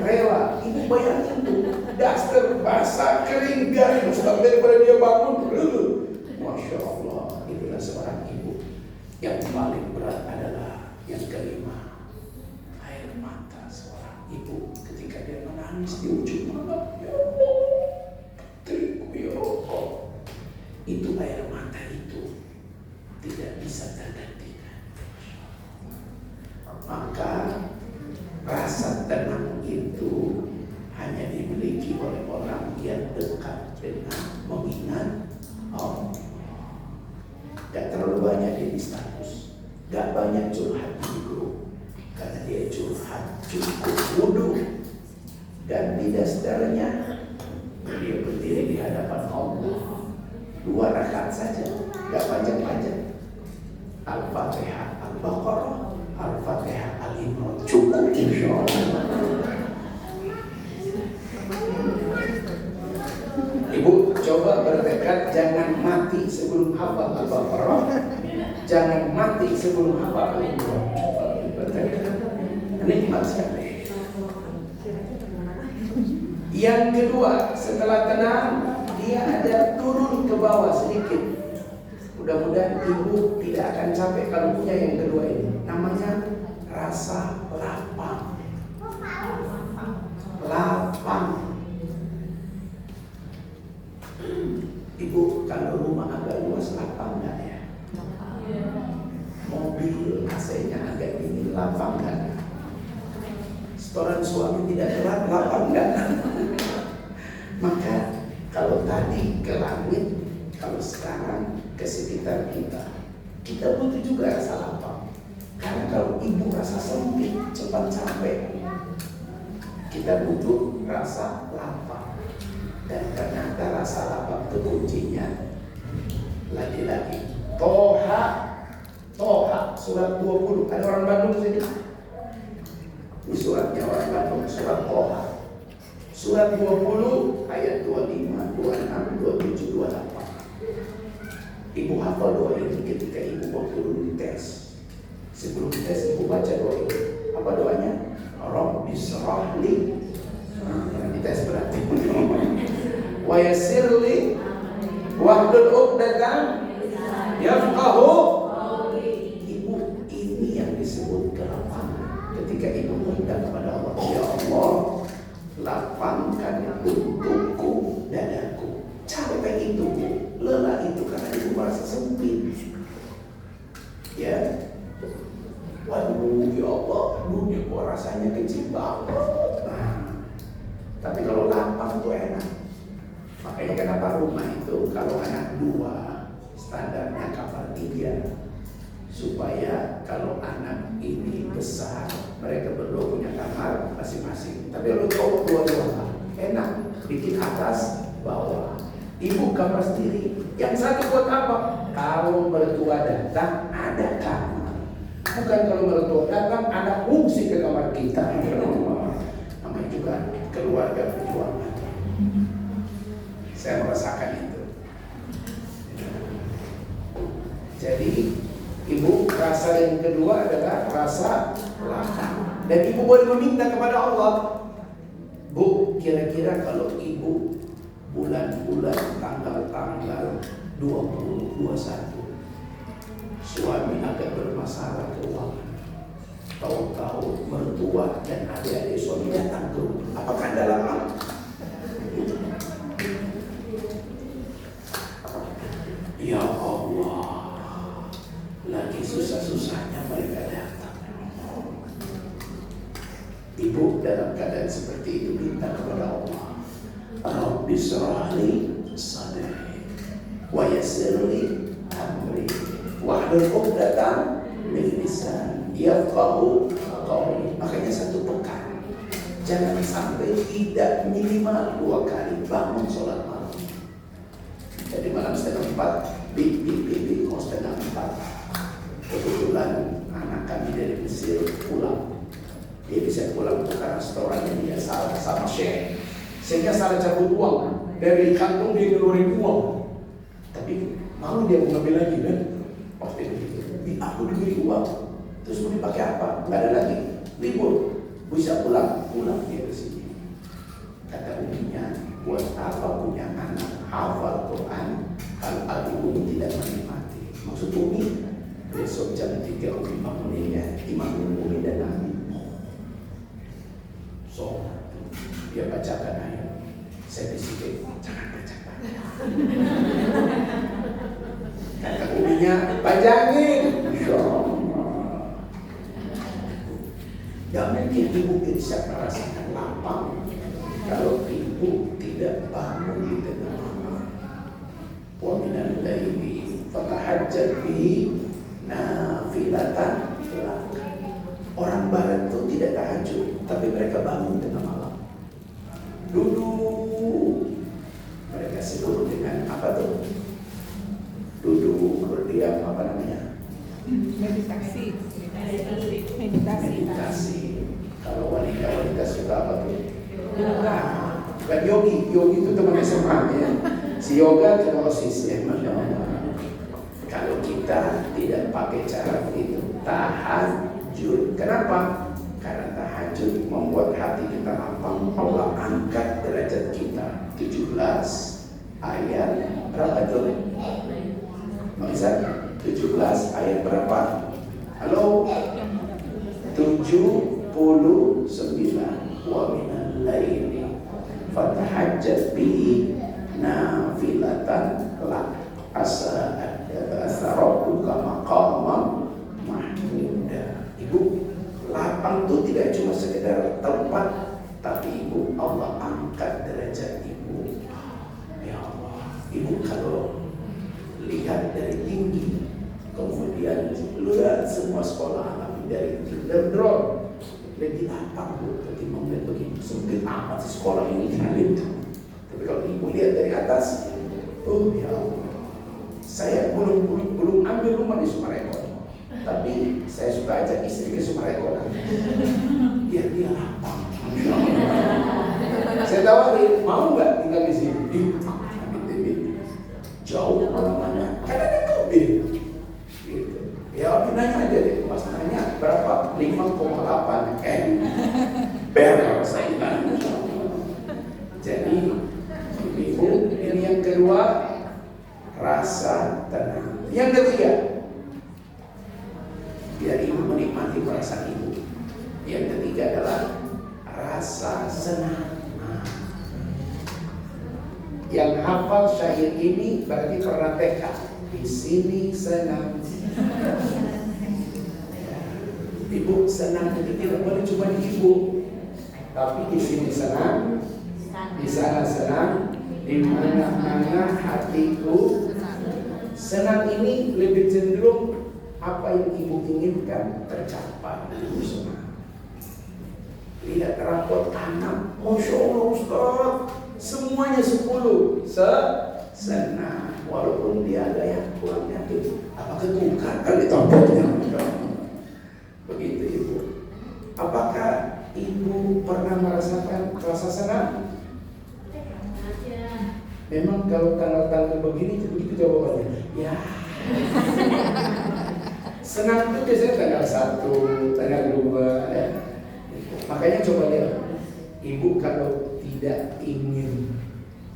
rela. Ibu bayangin tuh, daster basah kering garing Ustaz, daripada dia bangun. Masya Allah, itulah seorang ibu. Yang paling berat adalah yang kelima, air mata seorang ibu ketika dia menangis di ujung malam. Ya Allah, putriku ya Allah. Itu air mata itu tidak bisa tergantikan. Maka rasa tenang itu hanya dimiliki oleh orang yang dekat dengan mengingat Allah. Gak terlalu banyak dia di status, gak banyak curhat di grup, karena dia curhat cukup wudhu dan tidak sedaranya dia berdiri di hadapan Allah 2 rakaat saja, gak panjang-panjang. Al-Fatihah Al-Baqarah, Al-Fatihah Al-Imran, cukup insya Allah. Ibu coba bertekad jangan mati sebelum hafal Al-Baqarah, jangan mati sebelum hafal Al-Imran. Bertekad, nikmat sekali. Yang kedua, setelah tenang, dia ada turun ke bawah sedikit. Mudah-mudahan ibu tidak akan capek kalau punya yang kedua ini. Namanya rasa lapang. Lapang. Ibu, kalau rumah agak luas lapang nggak ya? Mobil AC-nya agak ini lapang nggak? Setoran suami tidak kelar, lapang nggak? Maka kalau tadi ke langit, kalau sekarang ke sekitar kita butuh juga rasa lapang. Karena kalau ibu rasa sempit, cepat capek. Kita butuh rasa lapang. Dan ternyata rasa lapang itu kuncinya lagi-lagi. Toha surat 20. Ada orang Bandung di sini? Ini suratnya orang Bandung, surat Toha. Surat 20 ayat 25, 26, 27, 28. Ibu hafal doa ini ketika ibu waktu dulu tes. Sebelum tes ibu baca doa ini. Apa doanya? Rabbi shrahli. Di tes berarti. Wa yassirli wahlul 'uqdatam yafqahu. lapangkan untukku dadaku. Capek itu, lelah itu karena ibu merasa sempit. Ya, waduh ya Allah, dunia gua rasanya kecil banget. Nah, tapi kalau lapang tuh enak. Makanya kenapa rumah itu kalau anak 2 standarnya kamar 3, supaya kalau anak ini besar mereka berdua punya kamar masing-masing. Tapi kalau cowok 2-2 enak, bikin atas bawah. Ibu kamar sendiri. Yang satu buat apa? Kalau mertua datang ada kamar. Bukan kalau mertua datang ada fungsi ke kamar kita. Namanya juga keluarga perjuangan. Saya merasakan itu. Jadi ibu rasa yang kedua adalah rasa lapang. Dan ibu boleh meminta kepada Allah. Bu, kira-kira kalau ibu bulan-bulan tanggal 20-21 suami agak bermasalah keuangan, tahu-tahu mertua dan adik-adik suami datang ke rumah, apakah Anda lapang? Ya Allah, lagi susah-susahnya mereka datang. Ibu dalam keadaan seperti itu minta kepada Allah, Rabbi syrahli sadri wa yassirli amri wahlul 'uqdatam min lisani yafqahu qawli. Makanya 1 pekan jangan sampai tidak minimal 2 kali bangun sholat malam. Jadi malam 3:30 bibi mau 3:30. Kebetulan anak kami dari Mesir pulang. Dia bisa pulang karena restorannya dia salah sama chef, sehingga salah cabut uang dari kantong, dia ngeluarin uang. Tapi malu dia mau ngambil lagi kan? Waktu itu aku diberi uang, terus mau dipakai apa? Nggak ada lagi, libur, bisa pulang dia ke sini. Kata uminya, buat apa punya anak hafal Quran kalau adik tidak menikmati? Maksud umi, besok jam 3 umi bangunin ya, imam umi dan Nabi. So, dia bacakan ayat. Saya bisikin, jangan bacakan. Kata uminya, panjangin. Gak mungkin ibu bisa merasakan lapang kalau ibu tidak bangun di tengah malam. Wa minal laili fatahajjat bihi nafilatan lak. Orang barat itu tidak tahajud, tapi mereka bangun tengah malam. Duduk, mereka sebut dengan apa tuh? Duduk, berdiam, apa namanya? Meditasi. Kalau wanita suka apa tuh? Yoga. Bukan yogi itu teman SMA ya. Si yoga ke OSIS ya, Masya Allah. Kalau kita tidak pakai cara begitu, tahajud. Kenapa? Karena tahajud membuat hati kita lapang. Allah angkat derajat kita. 17 ayat berapa tuh? Bisa 17 ayat berapa? Halo? 79. Wa minal laili fatahajjat bihi nafilatan lak asa rabbuka maqaman mahmuda. Ibu, lapang itu tidak cuma sekedar tempat, tapi ibu, Allah angkat derajat ibu. Ya Allah, ibu kalau lihat dari tinggi, kemudian lihat semua sekolah dari drone, lebih lapang bu ketimbang lihat begini. Sempit amat sih sekolah ini gitu. Tapi kalau ibu lihat dari atas, oh ya Allah, saya belum ambil rumah di Sumarekon, tapi saya suka ajak istri ke Sumarekon biar dia lapang. Saya tawarin, mau nggak tinggal di sini? Jauh mana-mana, kan ada mobil. Gitu. Ya pinanya aja deh, mas nanya berapa? 5,8 M barrel saya bilang. Jadi ibu, ini yang kedua, rasa tenang. Yang ketiga, biar ibu menikmati perasaan ibu. Yang ketiga adalah rasa senang. Yang hafal syair ini berarti pernah TK. Di sini senang. Ibu senang itu tidak boleh cuma di ibu, tapi di sini senang, di sana senang, di mana-mana hatiku senang. Ini lebih cenderung apa yang ibu inginkan tercapai. Ibu senang. Lihat rapot anak, Masya Allah Ustaz, semuanya 10 senang. Walaupun dia ada yang kurang yakin, apa ketukar kali tombolnya. Begitu ibu. Apakah ibu pernah merasakan rasa senang? Memang kalau tanggal-tanggal begini begitu jawabannya. Ya. Senang itu biasanya tanggal 1, tanggal 2 ya. Makanya coba lihat, ibu kalau tidak ingin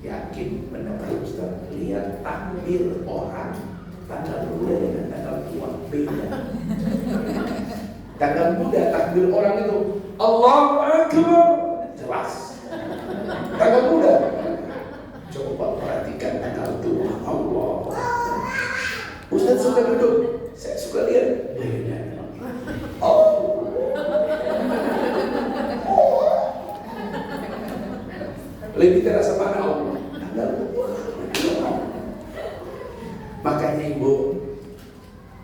yakin mendapat Ustaz, lihat takbir orang tanggal muda dengan tanggal tua beda. Tanggal muda takbir orang itu Allahu Akbar jelas. Tanggal muda coba perhatikan tanggal tua Allah. Ustaz suka duduk, saya suka lihat beda. Oh. Lebih terasa mana Allah. Makanya ibu,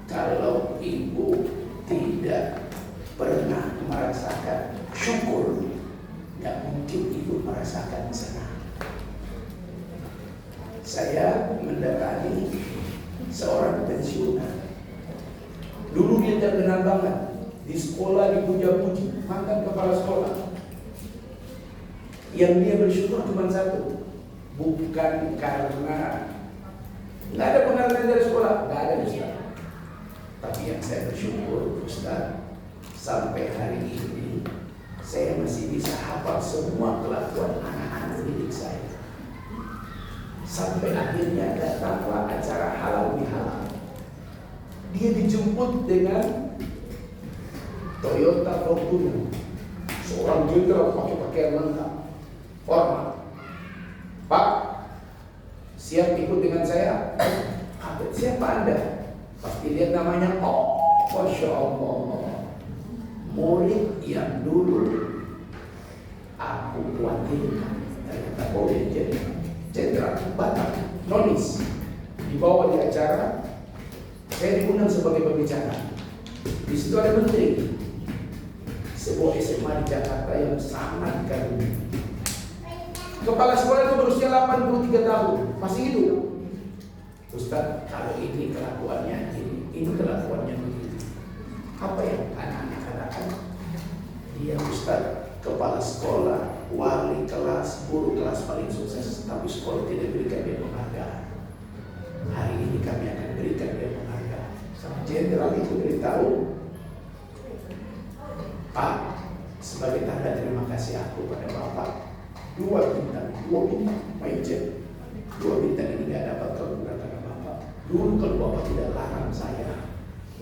kalau ibu tidak pernah merasakan syukur, nggak mungkin ibu merasakan senang. Saya mendatangi seorang pensiunan. Dulu dia terkenal banget di sekolah, dipuja-puji, mantan kepala sekolah. Yang dia bersyukur cuma satu, bukan karena nggak ada penghargaan dari sekolah, nggak ada Ustaz. Tapi yang saya bersyukur Ustaz, sampai hari ini saya masih bisa hafal semua kelakuan anak-anak didik saya. Sampai akhirnya datanglah acara halal bihalal. Dia dijemput dengan Toyota Fortuner, seorang jenderal pakai pakaian lengkap, formal. Pak, siap ikut dengan saya? Siapa Anda? Pasti lihat namanya. Oh, Masya Allah, murid yang dulu aku khawatirkan ternyata boleh jadi jenderal Batak, nonis. Dibawa di acara, saya diundang sebagai pembicara. Di situ ada menteri, sebuah SMA di Jakarta yang sangat kagum. Kepala sekolah itu berusia 83 tahun, masih hidup. Ustaz, kalau ini kelakuannya ini kelakuannya begini. Apa yang anak-anak katakan? Dia Ustaz, kepala sekolah, wali kelas, guru kelas paling sukses, tapi sekolah tidak berikan dia penghargaan. Hari ini kami akan berikan dia penghargaan. Jenderal itu beritahu, Pak, sebagai tanda terima kasih aku pada Bapak, 2 bintang, Majen. 2 bintang ini gak dapat kalau bukan karena Bapak. Dulu kalau Bapak tidak larang saya,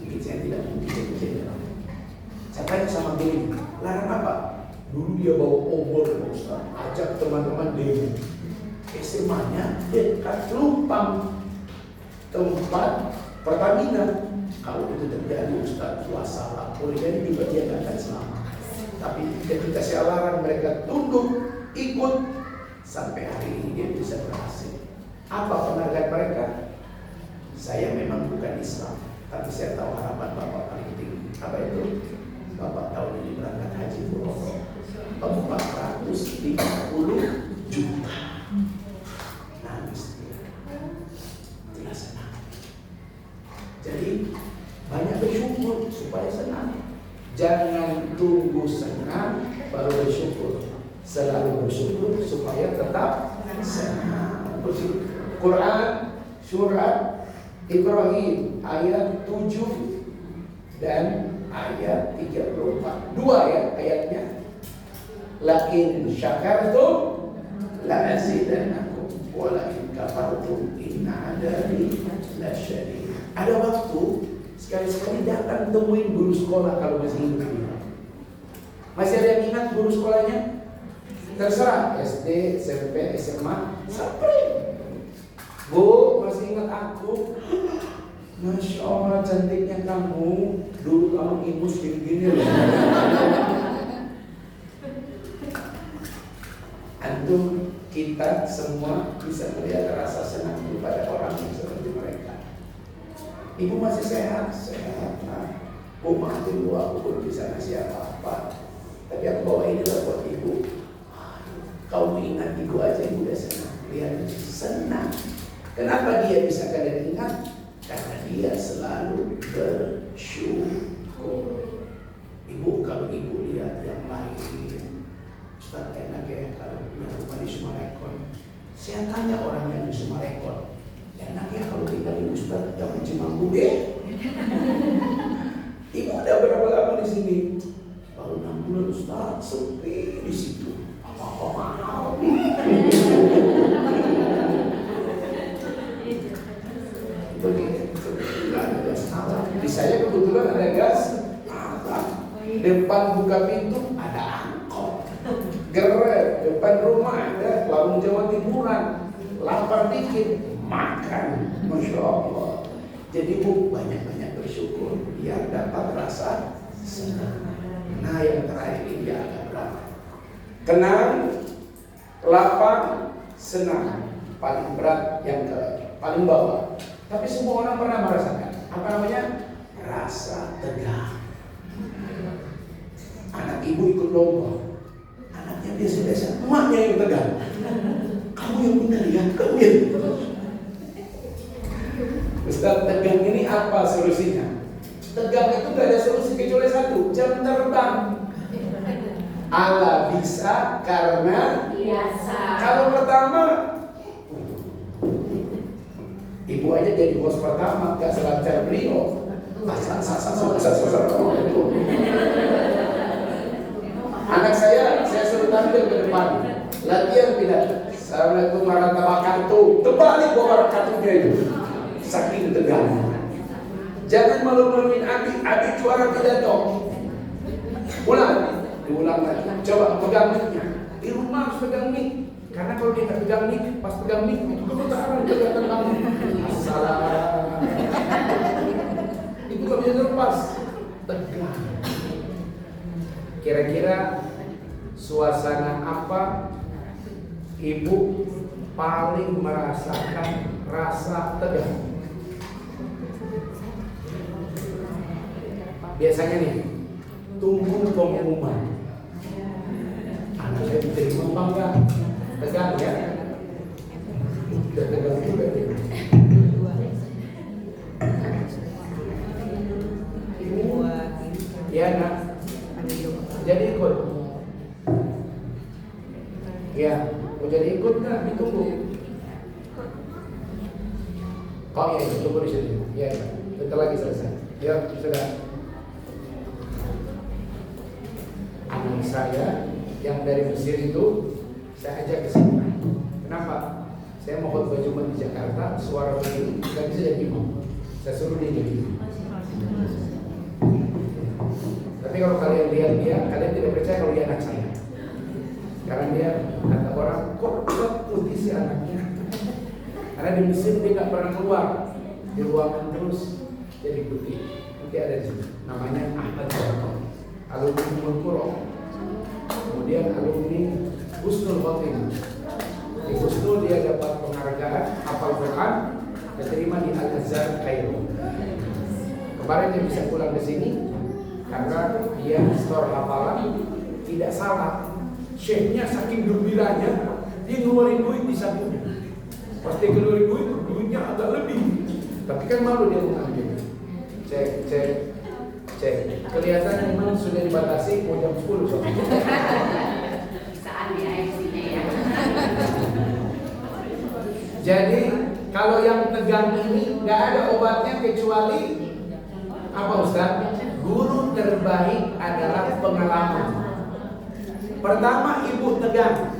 mungkin saya tidak mungkin jadi jenderal. Saya tanya sama dia, larang apa? Dulu dia bawa obor, Ustaz, ajak teman-teman demo. SMA-nya dekat Lumpang, tempat Pertamina. Kalau itu terjadi Ustaz, wassalam. Boleh jadi juga dia gak akan selamat. Tapi ketika saya larang, mereka tunduk, ikut, sampai hari ini dia bisa berhasil. Apa penghargaan mereka? Saya memang bukan Islam, tapi saya tahu harapan Bapak paling tinggi. Apa itu? Bapak tahun ini berangkat haji furodo 450 juta. Nangis dia, tidak senang. Jadi banyak bersyukur supaya senang. Jangan tunggu senang baru bersyukur. Selalu bersyukur supaya tetap senang. Quran surat Ibrahim ayat 7 dan ayat 34. 2 ya ayatnya. Lakin syakartum la azidannakum wa lakin kafartum inna adabi lasyadid. Ada waktu sekali-sekali datang temuin guru sekolah kalau masih hidup. Masih ada yang ingat guru sekolahnya? Terserah SD, SMP, SMA, sampai. Bu, masih ingat aku? Masya Allah, cantiknya kamu. Dulu kamu imus gini-gini loh. Antum, kita semua bisa melihat rasa senang pada orang yang seperti mereka. Ibu masih sehat, sehat. Nah, Bu, maafin Bu, aku belum bisa ngasih apa-apa. Tapi aku bawa inilah buat Ibu. Kau ingat Ibu aja, Ibu udah senang. Lihat, senang. Kenapa dia bisa kalian ingat? Karena dia selalu bersyukur. Ibu, kalau Ibu lihat yang lain, Ustaz enak ya kalau punya rumah di Sumarekon. Saya tanya orang yang di Sumarekon, enak ya kalau tinggal di Ustaz yang Cimanggu deh. Ibu udah berapa lama di sini? Baru 6 bulan Ustaz, sepi di situ. Apa-apa mahal. Begitu, ada gas alam. Di saya kebetulan ada gas alam. Depan buka pintu ada angkot. Grab depan rumah ada warung Jawa Timuran. Lapar dikit makan, Masya Allah. Jadi Bu, banyak-banyak bersyukur biar dapat rasa senang. Nah, yang terakhir ini agak berat. Tenang, lapang, senang. Paling berat yang ke paling bawah. Tapi semua orang pernah merasakan apa namanya? Rasa tegang. Anak ibu ikut lomba, anaknya biasa-biasa, emaknya yang tegang. Kamu yang benar ya, kamu yang benar. Ustaz, tegang ini apa solusinya? Tegang itu gak ada solusi kecuali satu, jam terbang. Allah bisa karena biasa. Kalau pertama, Ibu aja jadi bos pertama, gak selancar beliau. Anak saya suruh tampil ke depan, latihan pidato. Assalamualaikum warahmatullahi wabarakatuh. Terbalik wabarakatuhnya itu. Saking tegang. Jangan malu-maluin Abi juara pidato. Diulang lagi. Coba pegang mic-nya. Di rumah harus pegang mic. Karena kalau dia tak pegang mic, pas pegang mic itu gemetaran kelihatan kamu. Assalam. Itu gak bisa terlepas. Tegang. Kira-kira suasana apa ibu paling merasakan rasa tegang? Biasanya nih, tunggu pengumuman. Anak saya diterima apa enggak? Tegang ya? Udah tegang juga nih. Ya nak, jadi ikut. Ya, mau jadi ikut nggak? Ditunggu. Oh ya, tunggu di sini. Ya, bentar lagi selesai. Ya, sudah. Anak saya yang dari Mesir itu saya ajak ke sini. Kenapa? Saya mau khotbah Jumat di Jakarta, suara begini nggak bisa jadi imam. Saya suruh dia jadi imam. Tapi kalau kalian lihat dia, kalian tidak percaya kalau dia anak saya. Karena dia kata orang, kok putih sih anaknya? Karena di Mesir dia nggak pernah keluar, di ruangan terus jadi putih. Nanti ada di sini. Namanya Ahmad Jarko, alumni Ummul Qura. Kemudian alumni Husnul Khotimah. Di Husnul dia dapat penghargaan hafal Quran, diterima di Al-Azhar Kairo. Kemarin dia bisa pulang ke sini karena dia store hafalan tidak salah. Syekhnya saking gembiranya dia ngeluarin duit di sakunya. Pasti ngeluarin duit, duitnya agak lebih. Tapi kan malu dia mengambil. Cek. Kelihatan memang sudah dibatasi mau jam 10 soalnya. Saat di AFC-nya ya. Jadi kalau yang tegang ini nggak ada obatnya kecuali apa Ustaz? Guru terbaik adalah pengalaman. Pertama ibu tegang,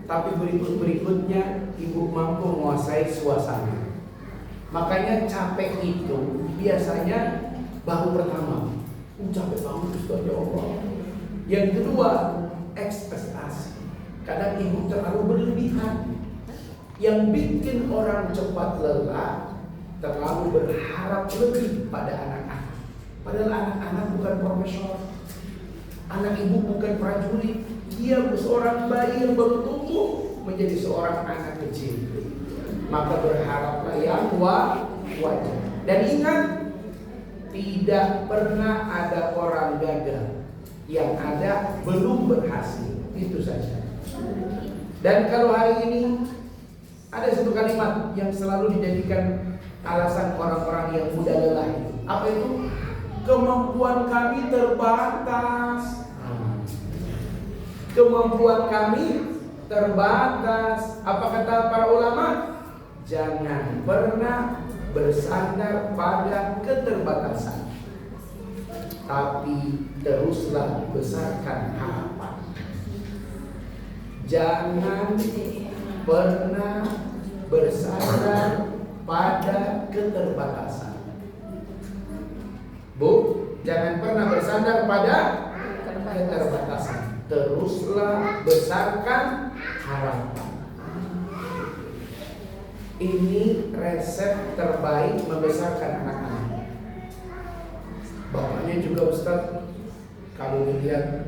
tapi berikutnya ibu mampu menguasai suasana. Makanya capek itu biasanya baru pertama. Capek banget Ustaz, ya Allah. Yang kedua ekspektasi. Kadang ibu terlalu berlebihan. Yang bikin orang cepat lelah, terlalu berharap lebih pada anak-anak. Padahal anak-anak bukan profesional. Anak ibu bukan prajurit. Dia seorang bayi yang baru tumbuh menjadi seorang anak kecil. Maka berharaplah yang wajar. Dan ingat, tidak pernah ada orang gagal. Yang ada belum berhasil. Itu saja. Dan kalau hari ini ada satu kalimat yang selalu dijadikan alasan orang-orang yang mudah lelah. Apa itu? Kemampuan kami terbatas. Kemampuan kami terbatas. Apa kata para ulama? Jangan pernah bersandar pada keterbatasan, tapi teruslah besarkan harapan. Jangan pernah bersandar pada keterbatasan. Bu, jangan pernah bersandar pada keterbatasan. Teruslah besarkan harapan. Ini resep terbaik membesarkan anak-anak. Bapaknya juga Ustaz, kalau dilihat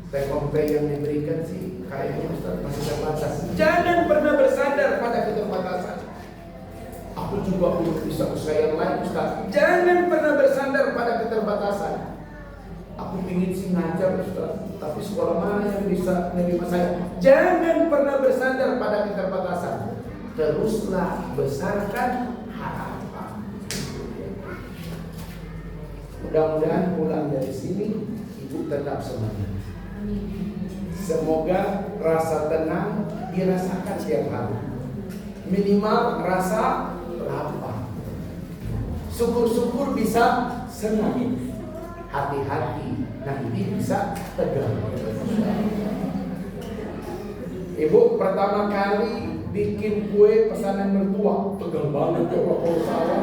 TKP yang diberikan sih kayaknya Ustaz masih terbatas. Jangan pernah bersandar pada keterbatasan. Aku juga belum bisa usaha yang lain Ustaz. Jangan pernah bersandar pada keterbatasan. Aku ingin sih ngajar Ustaz, tapi sekolah mana yang bisa menerima saya? Jangan pernah bersandar pada keterbatasan. Teruslah besarkan harapan. Mudah-mudahan pulang dari sini ibu tetap semangat. Semoga rasa tenang dirasakan setiap hari. Minimal rasa lapar. Syukur-syukur bisa senang. Hati-hati nanti bisa tegang. Ibu pertama kali bikin kue pesanan mertua, tegang banget ya kalau salah.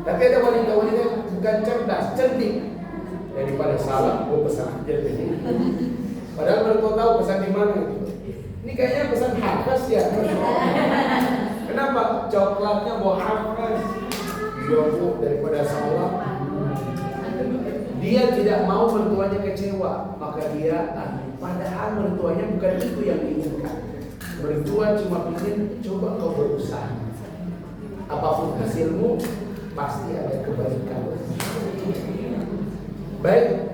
Tapi ada wanita-wanita yang bukan cerdas, cerdik. Daripada salah, gue pesan aja ini. Padahal mertua tahu pesan di mana gitu. Ini kayaknya pesan Harvest ya. Kenapa? Coklatnya bawa Harvest. Ya bu, daripada salah. Dia tidak mau mertuanya kecewa, maka dia padahal mertuanya bukan itu yang diinginkan. Mertua cuma ingin coba kau berusaha. Apapun hasilmu pasti ada kebaikan. Baik,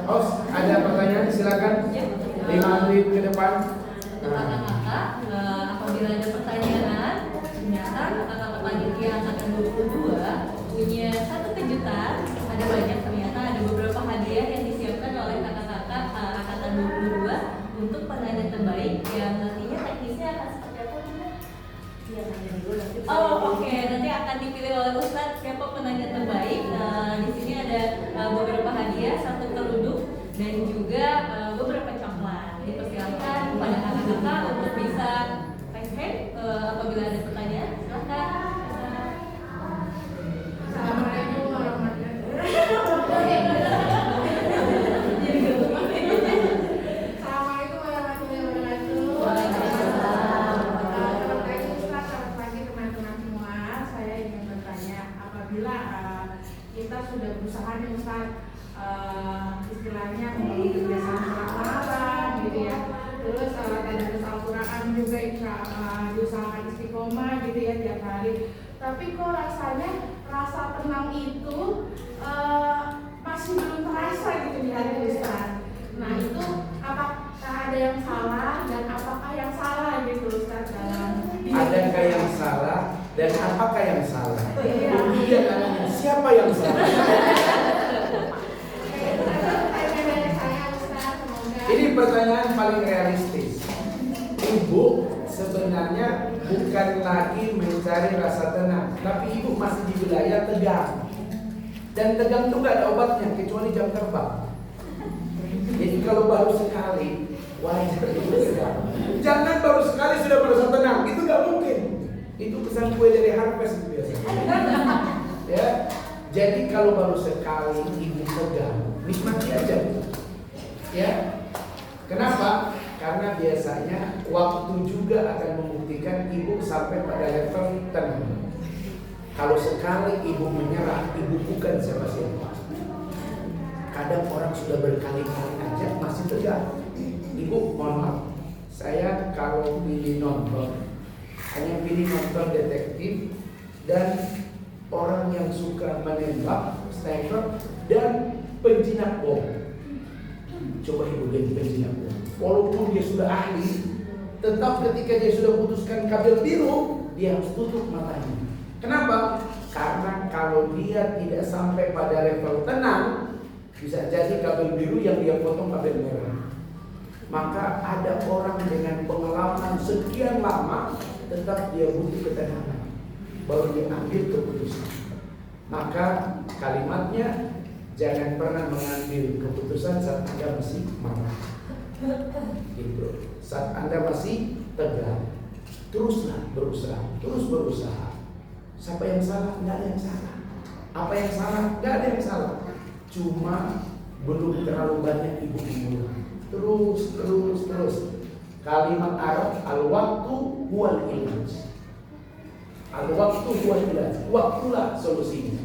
host ada pertanyaan silakan. 5 menit ke depan. Kakak-kakak, apabila ada pertanyaan, ternyata kakak-kakak panitia angkatan 22 punya satu kejutan. Ada banyak ternyata, ada beberapa hadiah yang disiapkan oleh kakak-kakak angkatan 22 untuk penanda terbaik yang nantinya teknisnya akan seperti apa? Iya, tanya dulu nanti. Oh, oke. Nanti akan dipilih oleh Ustadz siapa penanda terbaik. Di sini ada beberapa hadiah, satu kerudung dan juga beberapa coklat. Dipersilakan kepada kakak-kakak untuk bisa raise hand apabila ada pertanyaan. Silakan. Assalamualaikum warahmatullahi wabarakatuh. Assalamualaikum warahmatullahi wabarakatuh. Selamat pagi Ustaz, selamat pagi teman-teman semua. Saya ingin bertanya, apabila kita sudah berusaha nih Ustaz, istilahnya membangun kerjasama malam gitu ya. Terus tadarus Al-Quran juga diusahakan istiqomah gitu ya tiap hari. Tapi kok rasanya rasa tenang itu masih belum terasa gitu di hati Ustaz. Nah itu apakah ada yang salah dan apakah yang salah gitu Ustaz dalam Adakah yang salah dan apakah yang salah? Iya. Kemudian tanya siapa yang salah? Ini pertanyaan paling realistis. Ibu sebenarnya bukan lagi mencari rasa tenang, tapi ibu masih di wilayah tegang. Dan tegang itu gak ada obatnya kecuali jam terbang. Jadi kalau baru sekali, wajar itu tegang. Jangan baru sekali sudah merasa tenang, itu gak mungkin. Itu pesan kue dari Harvest biasanya. Ya, jadi kalau baru sekali ibu tegang, nikmati aja. Ya, kenapa? Karena Karena biasanya waktu juga akan membuktikan ibu sampai pada level tenang. Kalau sekali ibu menyerah, ibu bukan siapa-siapa. Kadang orang sudah berkali-kali aja masih tegar. Ibu, mohon maaf, saya kalau pilih nonton, hanya pilih nonton detektif dan orang yang suka menembak, sniper, dan penjinak bom. Coba ibu lihat penjinak bom. Walaupun dia sudah ahli, tetap ketika dia sudah putuskan kabel biru, dia harus tutup matanya. Kenapa? Karena kalau dia tidak sampai pada level tenang, bisa jadi kabel biru yang dia potong kabel merah. Maka ada orang dengan pengalaman sekian lama, tetap dia butuh ketenangan, baru dia ambil keputusan. Maka kalimatnya, jangan pernah mengambil keputusan saat Anda masih marah. Gitu. Saat Anda masih tegar, teruslah berusaha, terus berusaha. Siapa yang salah? Nggak ada yang salah. Apa yang salah? Nggak ada yang salah. Cuma belum terlalu banyak ibu mengulang. Terus. Kalimat Arab, al-waktu huwal ilaj. Al-waktu huwal ilaj. Waktulah solusinya.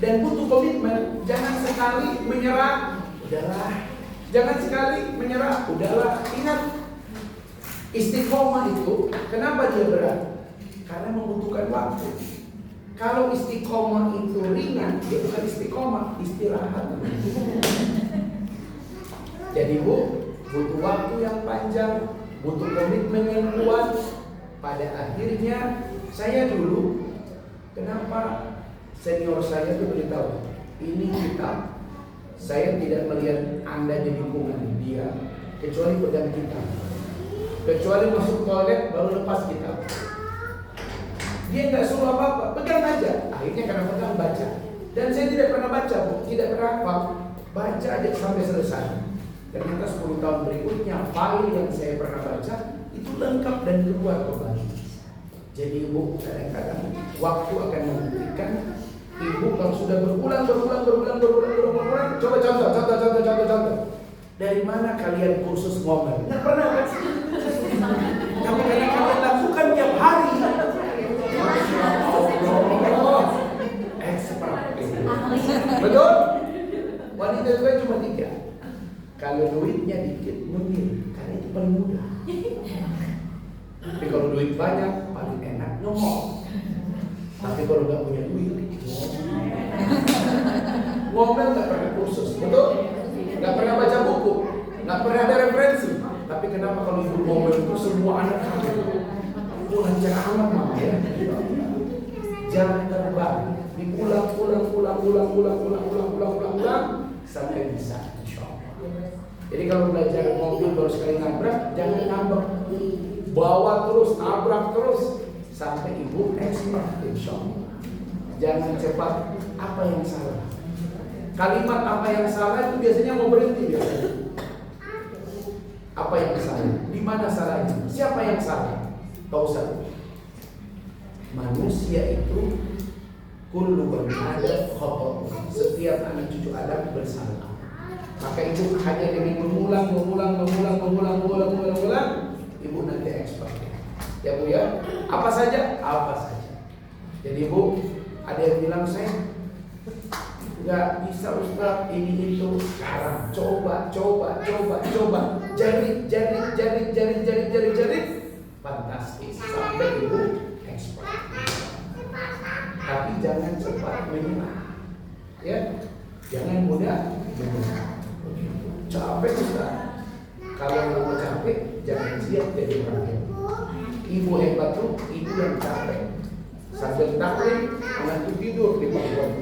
Dan butuh komitmen. Jangan sekali menyerah, udahlah. Jangan sekali menyerah, udahlah. Ingat, istiqomah itu kenapa dia berat? Karena membutuhkan waktu. Kalau istiqomah itu ringan, dia bukan istiqomah, istirahat. Jadi Bu, butuh waktu yang panjang, butuh komitmen yang kuat. Pada akhirnya, saya dulu, kenapa senior saya itu beritahu, ini kitab, saya tidak melihat Anda di lingkungan dia, kecuali pegang kitab. Kecuali masuk toilet baru lepas kitab. Dia nggak suruh apa-apa, pegang aja. Akhirnya karena pegang baca. Dan saya tidak pernah baca, Bu, tidak pernah hafal. Baca aja sampai selesai. Ternyata 10 tahun berikutnya file yang saya pernah baca itu lengkap dan keluar kembali. Jadi Ibu, kadang-kadang waktu akan membuktikan. Ibu kalau sudah berulang, coba contoh. Dari mana kalian kursus ngomel? Nggak pernah kan? Tapi karena kalian lakukan tiap hari. Expert. Betul? Wanita itu cuma 3. Kalau duitnya dikit, mungkin karena itu paling mudah. Tapi kalau duit banyak, paling enak ngomong. Tapi kalau nggak punya duit, ngomel nggak pernah kursus, betul? Nggak pernah baca buku, nggak pernah ada referensi. Tapi kenapa kalau ibu ngomel itu semua anak kamu? Lancar amat mama ya. Jangan terbang, diulang sampai bisa, insyaallah. Jadi kalau belajar mobil baru sekali nabrak, jangan ngambek, bawa terus, nabrak terus sampai ibu expert, insyaallah. Jangan cepat. Apa yang salah? Kalimat apa yang salah itu biasanya mau berhenti biasanya. Apa yang salah? Di mana salahnya? Siapa yang salah? Tahu satu. Manusia itu kullu bani Adam khata'. Setiap anak cucu Adam bersalah. Maka ibu hanya dengan mengulang, ibu nanti expert. Ya Bu ya. Apa saja? Apa saja. Jadi Bu, ada yang bilang saya nggak bisa Ustaz ini itu. Sekarang coba. Jari. Fantastis. Sampai ibu expert. Tapi jangan cepat menyerah. Ya. Jangan mudah menyerah. Capek Ustaz. Kalau mau capek, jangan siap jadi orang hebat. Ibu hebat tuh ibu yang capek. Sambil taklim, anak itu tidur di pangkuan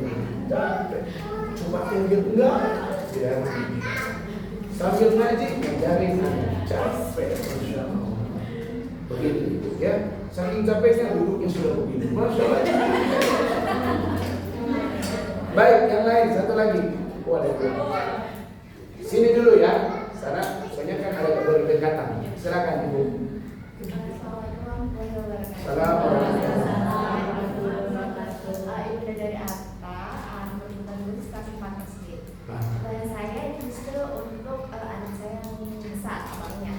capek. Coba tinggal enggak, tidak. Sambil ngaji, ngajarin anak capek. Masya Allah. Begitu itu ya. Saking capeknya duduknya sudah begini. Masya Allah. Baik, yang lain satu lagi. Sini dulu ya. Sana, soalnya kan ada berdekatan. Silakan Ibu. Assalamualaikum. Ibu dari Atta, berhubungan dengan sekolah Fatah Street. Pertanyaan saya justru untuk anak saya yang besar, abangnya.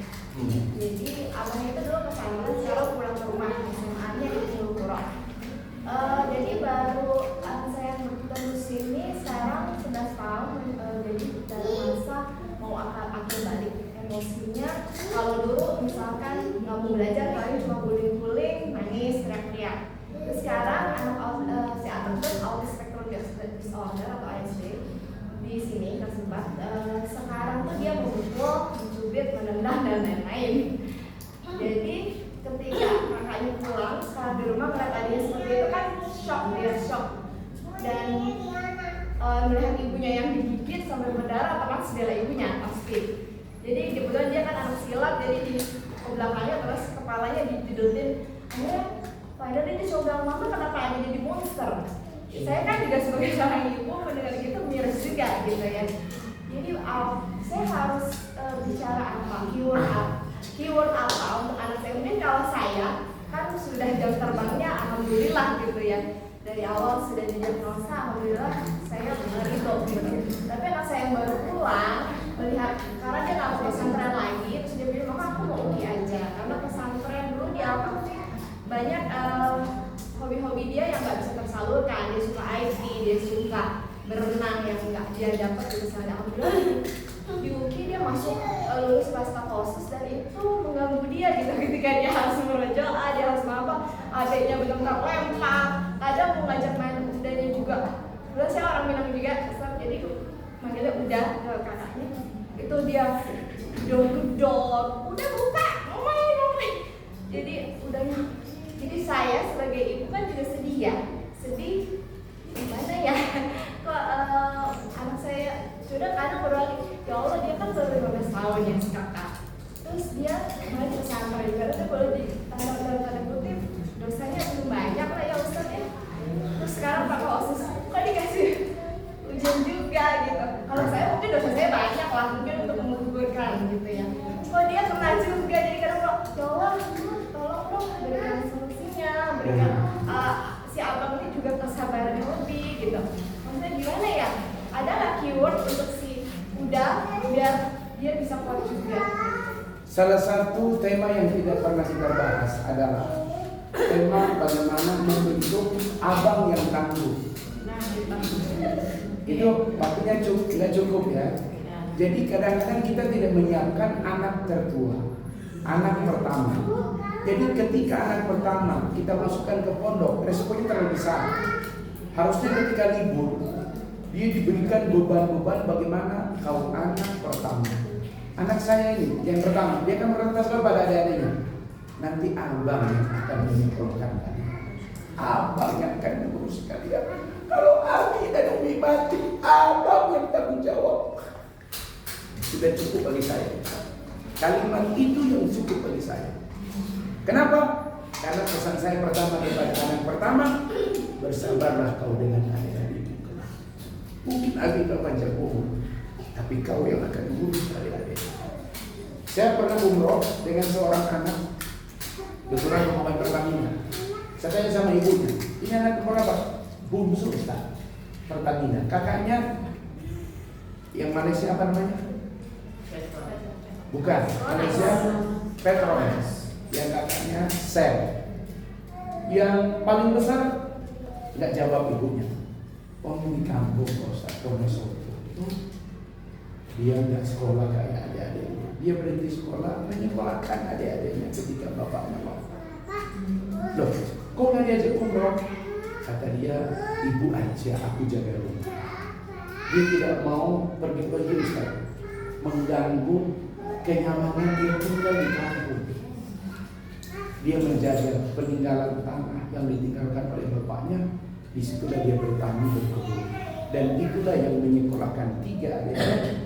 lain. Jadi ketika kakaknya pulang sekarang di rumah melihat adiknya seperti itu kan dia shock dan melihat ibunya yang digigit sampai berdarah, otomatis bela ibunya pasti. Jadi kebetulan dia kan anak silat, jadi di belakangnya terus kepalanya didudutin. Akhirnya padahal dia coba mama kenapa ada jadi monster. Saya kan juga sebagai seorang ibu mendengar gitu miris juga gitu ya. Jadi saya harus bicara apa, keyword apa untuk anak saya. Mungkin kalau saya kan sudah jam terbangnya alhamdulillah gitu ya. Dari awal sudah didiagnosa, alhamdulillah saya benar itu gitu. Tapi anak saya yang baru pulang melihat karena dia nggak mau pesantren lagi, terus dia bilang mama aku mau UI aja karena pesantren dulu di Alpha banyak hobi-hobi dia yang nggak bisa tersalurkan. Dia suka IT, dia suka berenang yang nggak dia dapat di misalnya. Alhamdulillah di UKI dia masuk lulus pasca khusus dan itu mengganggu dia gitu ketika dia harus berdoa, dia harus apa, adiknya benar-benar lempar, kadang mau ngajak main udahnya juga. Udah saya orang Minang juga, jadi manggilnya udah ke kakaknya, itu dia gedor, udah buka, mau main. Jadi udahnya, jadi saya sebagai ibu kan juga sedih ya, gimana ya, kok anak saya sudah kadang berdoa, ya Allah dia kan baru 15 tahun ya si kakak, terus dia main pesantren juga, dia boleh di tanda kutip dosanya belum banyak lah ya Ustaz ya, terus sekarang pakai OSIS kok dikasih ujian juga gitu. Kalau saya mungkin dosa saya banyak lah, mungkin untuk menggugurkan gitu ya, kok dia kena juga, jadi kadang kok ya Allah tolong dong berikan solusinya, berikan si abang ini juga kesabaran yang lebih gitu. Maksudnya gimana ya, adalah keyword untuk si udah biar dia bisa kuat juga. Salah satu tema yang tidak pernah kita bahas adalah tema bagaimana membentuk abang yang tangguh. Nah, Itu waktunya nggak cukup ya. Jadi kadang-kadang kita tidak menyiapkan anak tertua, anak pertama. Jadi ketika anak pertama kita masukkan ke pondok, resikonya terlalu besar. Harusnya ketika libur dia diberikan beban-beban bagaimana kau anak pertama. Anak saya ini yang pertama, dia akan berkata selalu pada adik-adiknya, nanti abang yang akan menyekolahkan kalian, abang yang akan mengurus kalian. Kalau Abi dan Umi mati, abang yang tanggung jawab. Sudah cukup bagi saya. Kalimat itu yang cukup bagi saya. Kenapa? Karena pesan saya pertama kepada anak pertama, bersabarlah kau dengan adik-adikmu. Mungkin Abi kau panjang umur, tapi kau yang akan mengurus adik-adik. Saya pernah umroh dengan seorang anak kebetulan pemain Pertamina. Saya tanya sama ibunya, ini anak umur apa? Bungsu Ustaz, Pertamina. Kakaknya yang Malaysia apa namanya? Bukan, Malaysia Petronas. Yang kakaknya Shell. Yang paling besar nggak jawab ibunya. Oh ini kampung Ustaz, Wonosobo. Dia nggak sekolah kayak adik-adiknya. Dia berhenti sekolah menyekolahkan adik-adiknya ketika bapaknya wafat. Loh, kok nggak diajak umroh? Kata dia, ibu aja, aku jaga rumah. Dia tidak mau pergi-pergi Ustaz, mengganggu kenyamanan dia tinggal di kampung. Dia menjaga peninggalan tanah yang ditinggalkan oleh bapaknya. Disitulah dia bertani berkebun. Dan itulah yang menyekolahkan 3 adik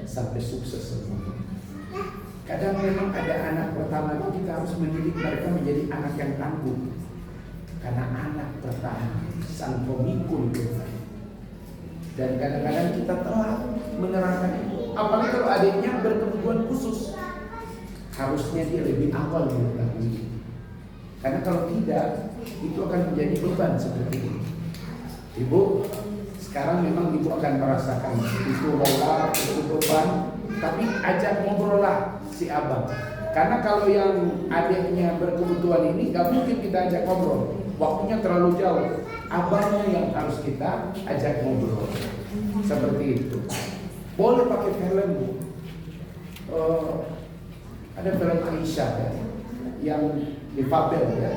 sampai sukses semua. Kadang memang ada anak pertama itu kita harus mendidik mereka menjadi anak yang tangguh. Karena anak pertama sang pemikul dosa. Dan kadang-kadang kita telah menerangkan itu. Apalagi kalau adiknya berkebutuhan khusus, harusnya dia lebih awal mengetahui. Karena kalau tidak, itu akan menjadi beban seperti ini. Ibu, sekarang memang ibu akan merasakan itu rola, itu beban, tapi ajak ngobrol lah si abang. Karena kalau yang adiknya berkebutuhan ini, gak mungkin kita ajak ngobrol. Waktunya terlalu jauh. Abangnya yang harus kita ajak ngobrol. Seperti itu. Boleh pakai film, Bu. Ada film Aisyah ya, yang difabel ya.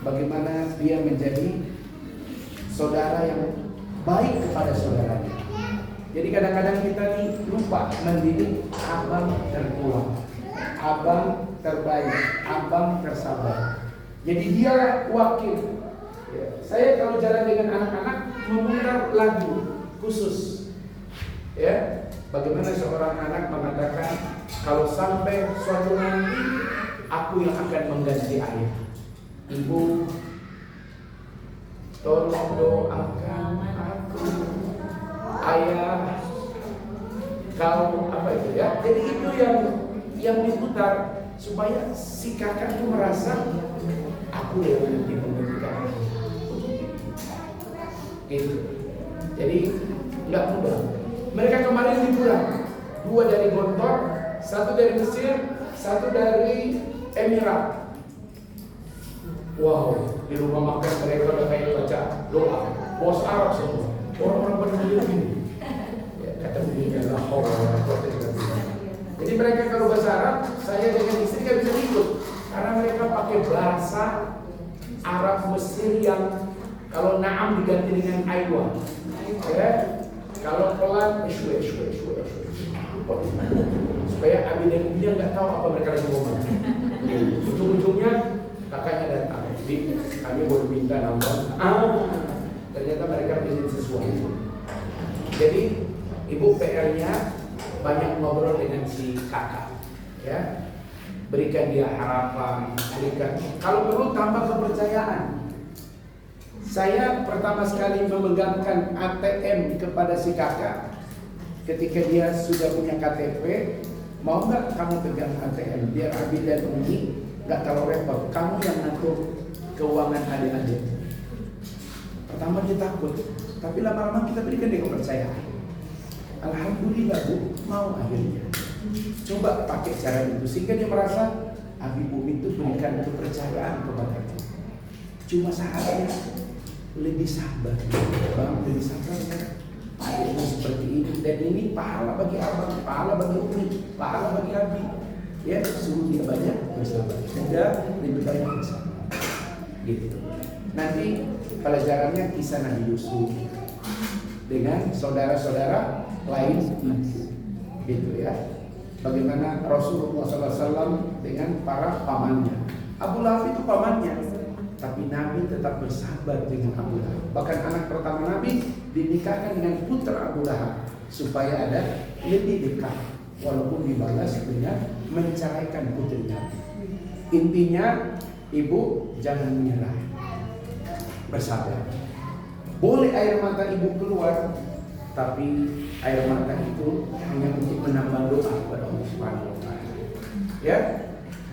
Bagaimana dia menjadi saudara yang baik kepada saudaranya. Jadi kadang-kadang kita nih lupa mendidik abang tertua, abang terbaik, abang tersabar. Jadi dialah wakil. Ya. Saya kalau jalan dengan anak-anak memutar lagu khusus. Ya, bagaimana seorang anak mengatakan kalau sampai suatu nanti aku yang akan mengganti ayah. Ibu, tolong doakan aku. Ayah, kau apa itu ya? Jadi itu yang diputar supaya si kakak itu merasa aku yang nanti menggantikan. Gitu. Jadi nggak mudah. Mereka kemarin liburan, 2 dari Gontor, 1 dari Mesir, 1 dari Emirat. Wow, di rumah makan mereka udah kayak baca doa, bos Arab semua. Orang-orang pada begini. Ya, kata begini adalah Jadi mereka kalau bahasa Arab, saya dengan istri nggak bisa ikut karena mereka pakai bahasa Arab Mesir yang kalau naam diganti dengan aywa. Ya. Kalau pelan, supaya Abi dan Ibunya nggak tahu apa mereka lagi ngomong. Ujung-ujungnya kakaknya datang, kami boleh minta nambah. Ternyata mereka bikin sesuatu. Jadi ibu PR-nya banyak ngobrol dengan si kakak, ya. Berikan dia harapan, berikan. Kalau perlu tambah kepercayaan. Saya pertama sekali memegangkan ATM kepada si kakak. Ketika dia sudah punya KTP, mau nggak kamu pegang ATM biar Abi dan Umi nggak terlalu repot. Kamu yang ngatur keuangan adik-adik. Pertama dia takut, tapi lama-lama kita berikan dia kepercayaan. Alhamdulillah Bu, mau akhirnya. Coba pakai cara itu sehingga dia merasa Abi Umi itu berikan kepercayaan kepada kita. Cuma saatnya lebih sabar, Bang, lebih sabar ya. Akhirnya seperti ini dan ini pahala bagi abang, pahala bagi Umi, pahala bagi Abi. Ya, suruh dia banyak bersabar, sudah lebih banyak bersabar. Gitu. Nanti pelajarannya kisah Nabi Yusuf dengan saudara-saudara lain, gitu ya. Bagaimana Rasulullah SAW dengan para pamannya. Abu Lahab itu pamannya, tapi Nabi tetap bersabar dengan Abu Lahab. Bahkan anak pertama Nabi dinikahkan dengan putra Abu Lahab supaya ada lebih dekat, walaupun dibalas dengan menceraikan putrinya. Intinya, ibu jangan menyerah, bersabar. Boleh air mata ibu keluar, tapi air mata itu hanya untuk menambah doa kepada Allah Subhanahu wa Ta'ala. Ya,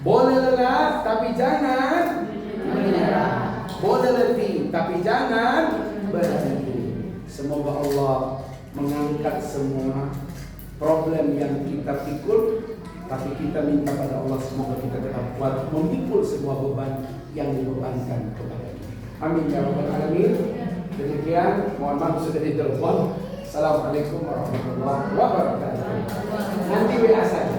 boleh lelah, tapi jangan menyerah. Boleh letih, tapi jangan berhenti. Semoga Allah mengangkat semua problem yang kita pikul, tapi kita minta pada Allah semoga kita tetap kuat memikul semua beban yang dibebankan kepada kita. Amin ya rabbal alamin. Demikian, mohon maaf sudah ditelepon. Assalamualaikum warahmatullahi wabarakatuh. Nanti WA saja.